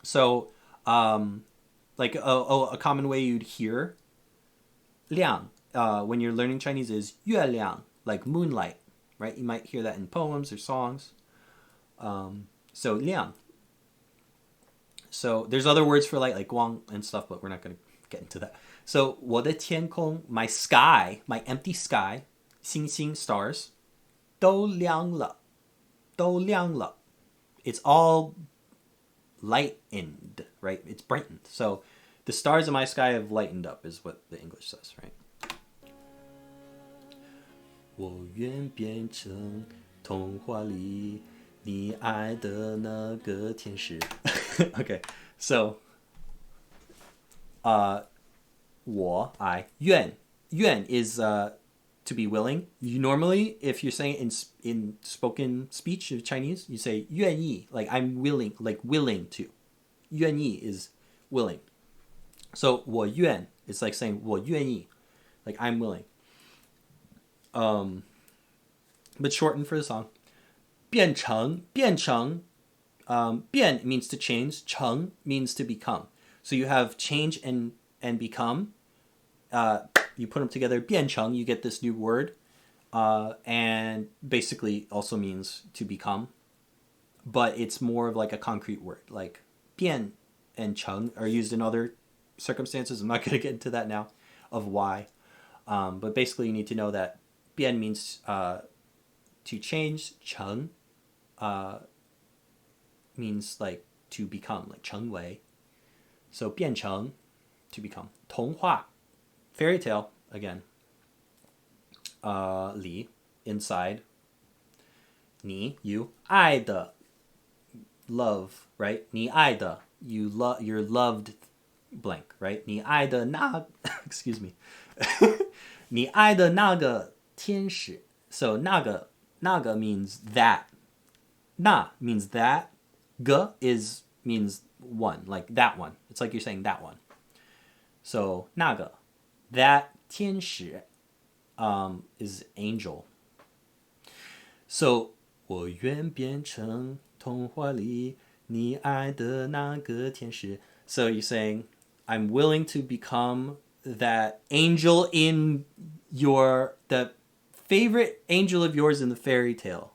So, like a common way you'd hear 亮 when you're learning Chinese is 月亮, like moonlight, right? You might hear that in poems or songs. So 亮. So there's other words for light like 光 and stuff, but we're not going to get into that. So 我的天空, my sky, my empty sky, 星星 stars, 都亮了. It's all lightened, right? It's brightened. So the stars in my sky have lightened up is what the English says, right? 我愿变成童话里你爱的那个天使. Okay, so 我 愿 is to be willing. You normally, if you're saying in spoken speech of Chinese, you say 愿意, like I'm willing, like willing to. 愿意 is willing. So 我愿 is like saying 我愿意, like I'm willing. But shortened for the song. 变成 变 means to change. 成 means to become. So you have change and become. You put them together, 变成, you get this new word, and basically also means to become, but it's more of like a concrete word. Like 变 and 成 are used in other circumstances. I'm not going to get into that now of why, but basically you need to know that 变 means to change, 成 means like to become, like 成为. So 变成, to become. 童话, fairy tale, again. 里, inside. 你, you. 爱的, love, right? 你爱的, you're loved blank, right? 你爱的那 excuse me. 你爱的那个天使. So 那个 means that. 那 means that. 个 means one, like that one. It's like you're saying that one. So 那个 that 天使 is angel. So 我愿变成童话里你爱的那个天使. So you're saying I'm willing to become that angel in the favorite angel of yours in the fairy tale.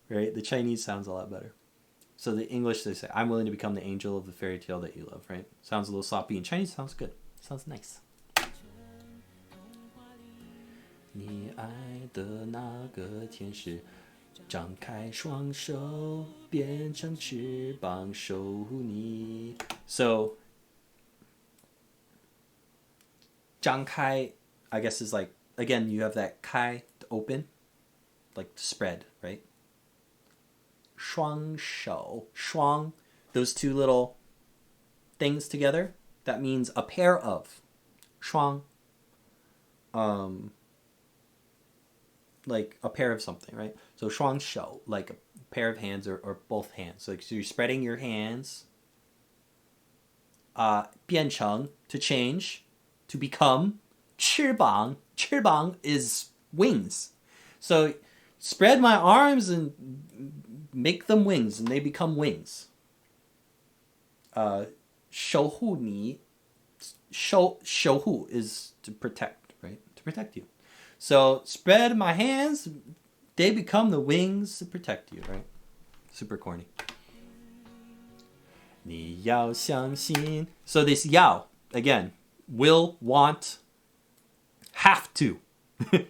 Right? The Chinese sounds a lot better. So the English, they say, I'm willing to become the angel of the fairy tale that you love, right? Sounds a little sloppy. In Chinese, sounds good. Sounds nice. 你爱的那个天使张开双手变成翅膀守护你. So 张开 I guess is like, again, you have that 开 to open, like spread, right? 双手 双, those two little things together, that means a pair of. 双 like a pair of something, right? So 双手, like a pair of hands or both hands. Like, so you're spreading your hands. 变成 to change, to become. 翅膀 is wings. So spread my arms and make them wings, and they become wings. 守护你 守护 is to protect, right? To protect you. So spread my hands, they become the wings to protect you, right? Super corny. 你要相信. So this 要 again, will, want, have to.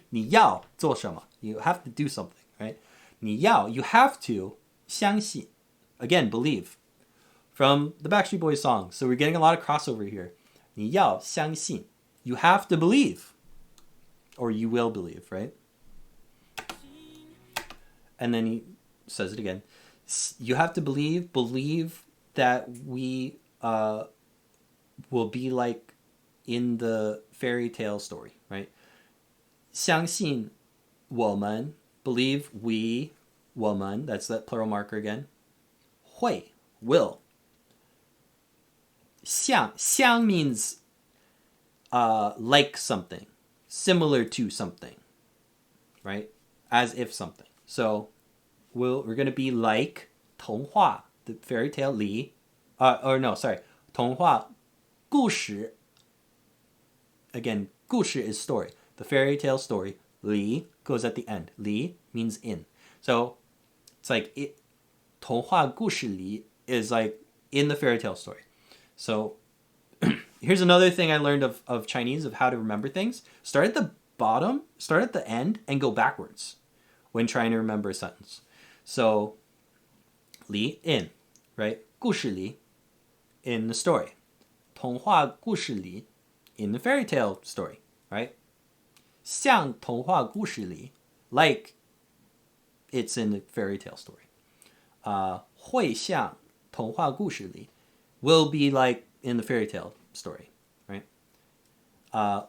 你要做什么? You have to do something, right? 你要 you have to 相信. Again, believe. From the Backstreet Boys song. So we're getting a lot of crossover here. 你要相信. You have to believe. Or you will believe, right? And then he says it again. You have to believe that we will be like in the fairy tale story, right? 相信我们 believe we 我们 that's that plural marker again. 会 will. 像 means like something, similar to something, right? As if something. So we're going to be like 童话 the fairy tale 里 童话故事 again 故事 is story, the fairy tale story 里 goes at the end, 里 means in, so it's like 童话故事里 is like in the fairy tale story. So here's another thing I learned of Chinese, of how to remember things. Start at the bottom, start at the end, and go backwards when trying to remember a sentence. So 里 in, right? 故事里 in the story. 童话故事里 in the fairy tale story, right? 像童话故事里 like it's in the fairy tale story. 会像童话故事里 will be like in the fairy tale story, right?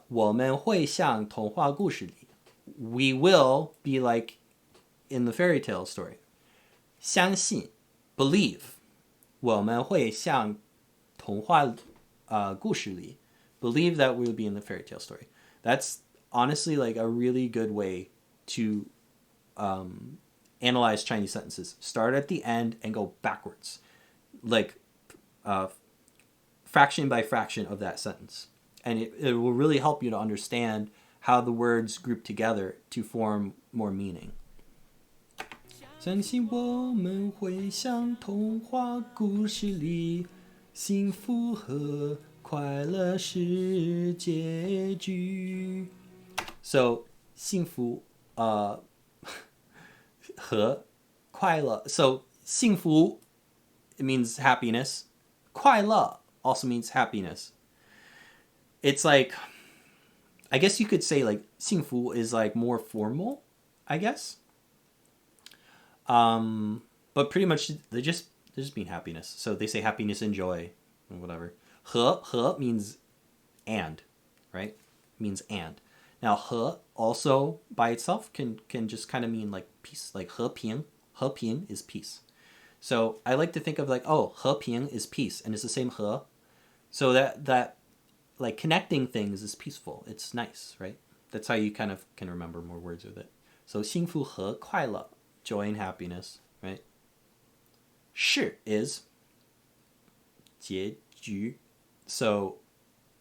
我们会像童话故事里 we will be like in the fairy tale story. 相信 believe 我们会像童话故事里 believe that we will be in the fairy tale story. That's honestly like a really good way to analyze Chinese sentences. Start at the end and go backwards, like fraction by fraction of that sentence, and it will really help you to understand how the words group together to form more meaning. 相信我们会像童话故事里，幸福和快乐是结局。So 幸福和快乐. So 幸福 it means happiness. 快乐 also means happiness. It's like, I guess you could say like 幸福 is like more formal, I guess. But pretty much they're just mean happiness. So they say happiness and joy or whatever. 和 means and, right? Means and. Now 和 also by itself can just kind of mean like peace, like 和平is peace. So I like to think of like, oh, 和平 is peace, and it's the same 和. So that like connecting things is peaceful. It's nice, right? That's how you kind of can remember more words with it. So 幸福和快乐, joy and happiness, right? 是 is 结局. So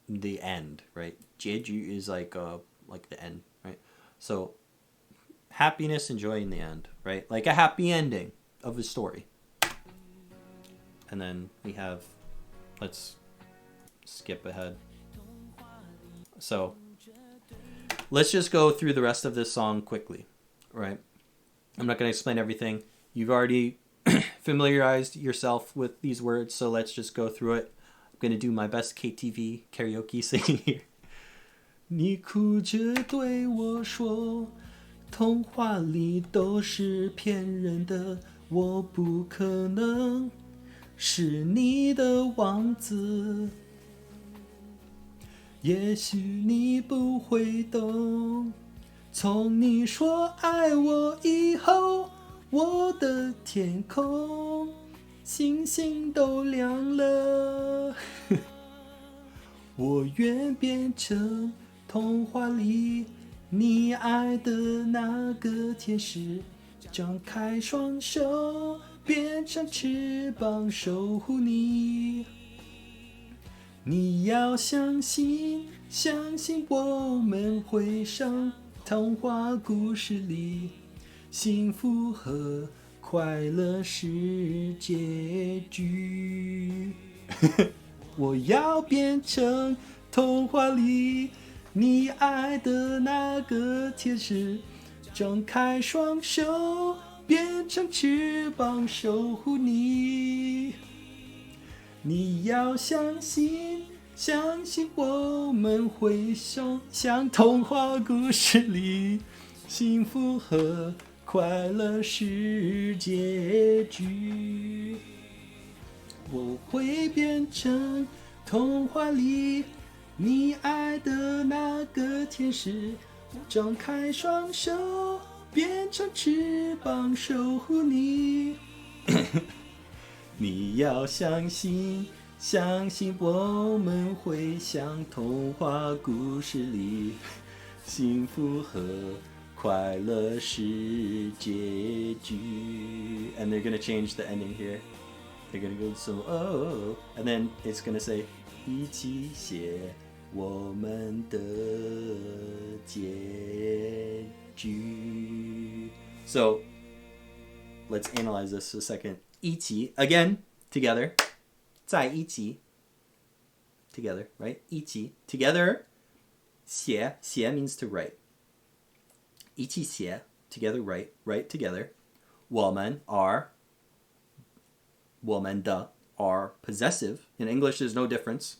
the end, right? 结局 is like the end, right? So happiness and joy in the end, right? Like a happy ending of a story. And then we have, let's skip ahead. So let's just go through the rest of this song quickly, right? I'm not going to explain everything. You've already familiarized yourself with these words, so let's just go through it. I'm going to do my best KTV karaoke singing here. 你哭着对我说，童话里都是骗人的，我不可能是你的王子。也许你不会懂，从你说爱我以后，我的天空星星都亮了我愿变成童话里你爱的那个天使张开双手变成翅膀守护你你要相信相信我们会上童话故事里幸福和快乐是结局我要变成童话里你爱的那个天使张开双手变成翅膀守护你你要相信相信我们会像童话故事里幸福和快乐是结局我会变成童话里你爱的那个天使张开双手变成翅膀守护你你要相信相信我们会像童话故事里幸福和快乐是结局 and they're gonna change the ending here they're gonna go so and then it's gonna say 一起写我们的结局 so let's analyze this a second 一起 again together 在一起 together right 一起 together 写 means to write 一起写 together write together 我们 are 我们的 are possessive in English there's no difference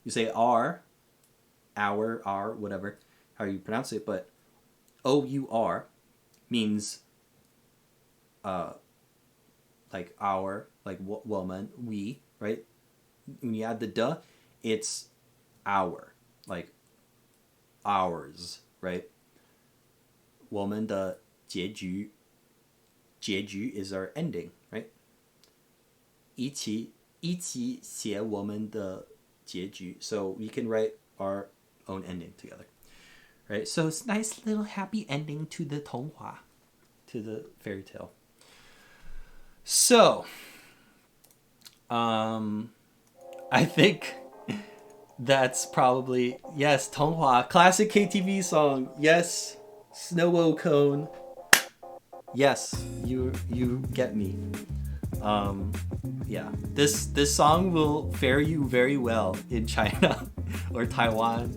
you say our whatever how you pronounce it but our means like our like woman we right when you add the duh it's our like ours right 我们的结局 is our ending right 一起写我们的结局 so we can write our own ending together right so it's a nice little happy ending to the 童话 to the fairy tale so I think that's probably yes 童话 classic KTV song yes snow cone yes you get me yeah this song will fare you very well in China or Taiwan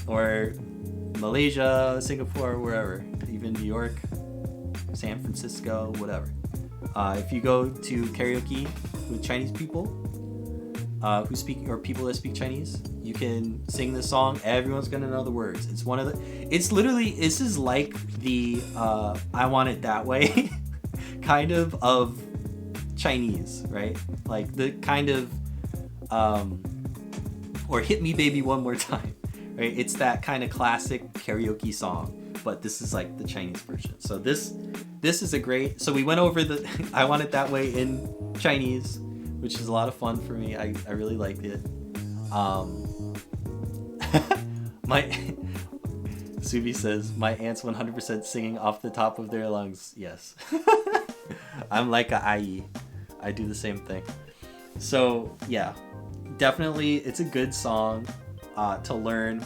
or Malaysia Singapore wherever even New York San Francisco whatever if you go to karaoke with Chinese people who speak or people that speak Chinese you can sing this song everyone's gonna know the words it's one of the it's literally this is like the I want it that way kind of Chinese right like the kind of or hit me baby one more time right it's that kind of classic karaoke song but this is like the Chinese version so this is a great so we went over the I want it that way in Chinese which is a lot of fun for me I really liked it my Subi says my aunt's 100% singing off the top of their lungs yes I'm like a ai I do the same thing so yeah definitely it's a good song to learn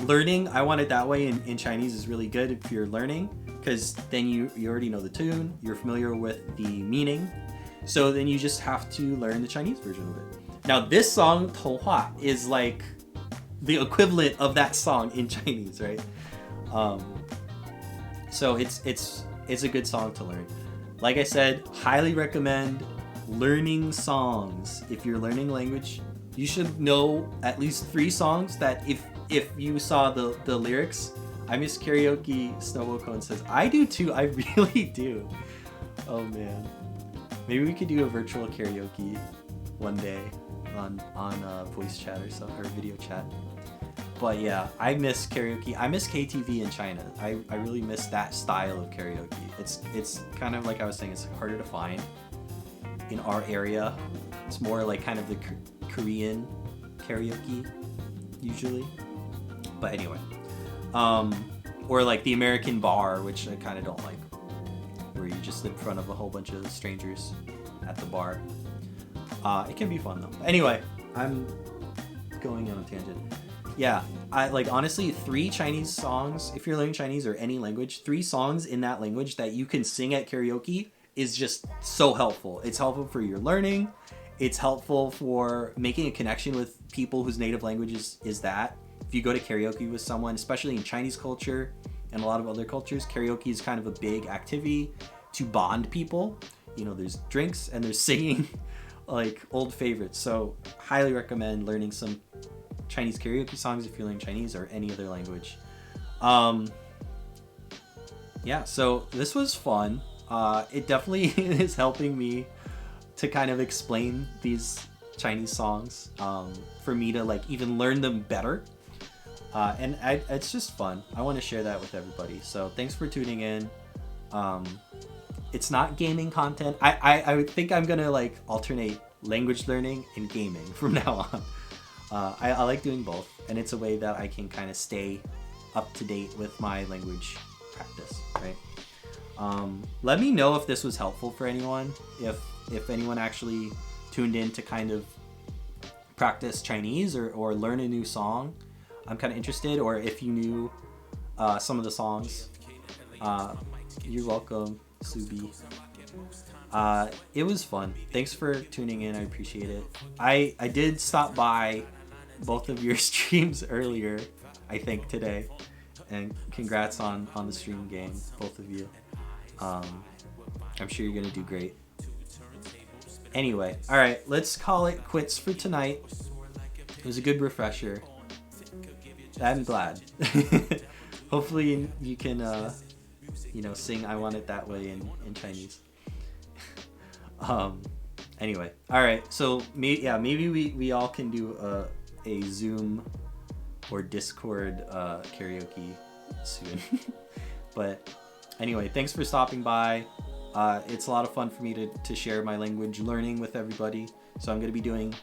learning I want it that way in Chinese is really good if you're learning because then you already know the tune you're familiar with the meaning so then you just have to learn the Chinese version of it now this song 童话 is like the equivalent of that song in Chinese right so it's a good song to learn like I said highly recommend learning songs if you're learning language you should know at least 3 songs that if you saw the lyrics I miss karaoke Snowball Cone says I do too I really do oh man maybe we could do a virtual karaoke one day on voice chat or video chat But yeah, I miss karaoke. I miss KTV in China. I really miss that style of karaoke. It's kind of like I was saying, it's harder to find in our area. It's more like kind of the Korean karaoke usually. But anyway, or like the American bar, which I kind of don't like, where you just in front of a whole bunch of strangers at the bar. It can be fun though. Anyway, I'm going on a tangent. Yeah, I like honestly 3 Chinese songs, if you're learning Chinese or any language, 3 songs in that language that you can sing at karaoke is just so helpful. It's helpful for your learning. It's helpful for making a connection with people whose native language is that. If you go to karaoke with someone, especially in Chinese culture and a lot of other cultures, karaoke is kind of a big activity to bond people. You know, there's drinks and there's singing like old favorites. So highly recommend learning some Chinese karaoke songs if you're learning Chinese or any other language. Yeah, so this was fun. It definitely is helping me to kind of explain these Chinese songs for me to like even learn them better. And it's just fun. I want to share that with everybody. So thanks for tuning in. It's not gaming content. I think I'm gonna like alternate language learning and gaming from now on. I like doing both, and it's a way that I can kind of stay up to date with my language practice, right? Let me know if this was helpful for anyone, if anyone actually tuned in to kind of practice Chinese or learn a new song. I'm kind of interested, or if you knew some of the songs. You're welcome, Subi. It was fun. Thanks for tuning in. I appreciate it. I did stop by both of your streams earlier, I think today, and congrats on the stream game, both of you. I'm sure you're gonna do great. Anyway, all right, let's call it quits for tonight. It was a good refresher. I'm glad. Hopefully you can sing I Want It That Way in Chinese. Anyway, all right, so maybe we all can do a Zoom or Discord karaoke soon. But anyway, thanks for stopping by. It's a lot of fun for me to share my language learning with everybody. So I'm going to be doing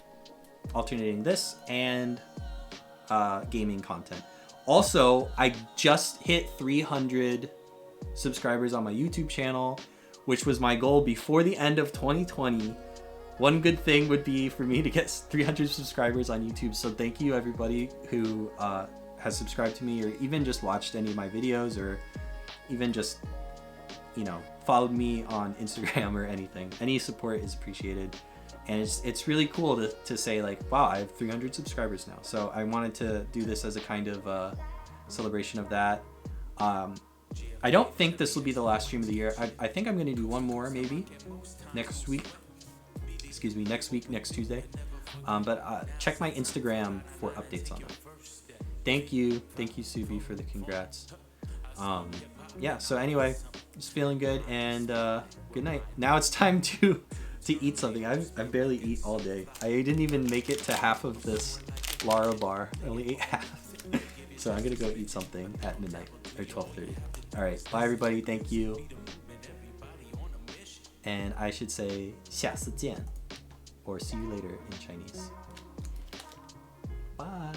alternating this and gaming content. Also, I just hit 300 subscribers on my YouTube channel, which was my goal before the end of 2020. One good thing would be for me to get 300 subscribers on YouTube. So thank you everybody who has subscribed to me, or even just watched any of my videos, or even just, followed me on Instagram or anything. Any support is appreciated. And it's really cool to say like, wow, I have 300 subscribers now. So I wanted to do this as a kind of celebration of that. I don't think this will be the last stream of the year. I think I'm going to do one more maybe next week. Excuse me, next Tuesday. But check my Instagram for updates on that. Thank you, Subi, for the congrats. Yeah, so anyway, just feeling good, and good night. Now it's time to eat something. I barely eat all day. I didn't even make it to half of this Lara bar. I only ate half. So I'm gonna go eat something at midnight, or 12:30. All right, bye everybody, thank you. And I should say 下次见, or see you later in Chinese. Bye.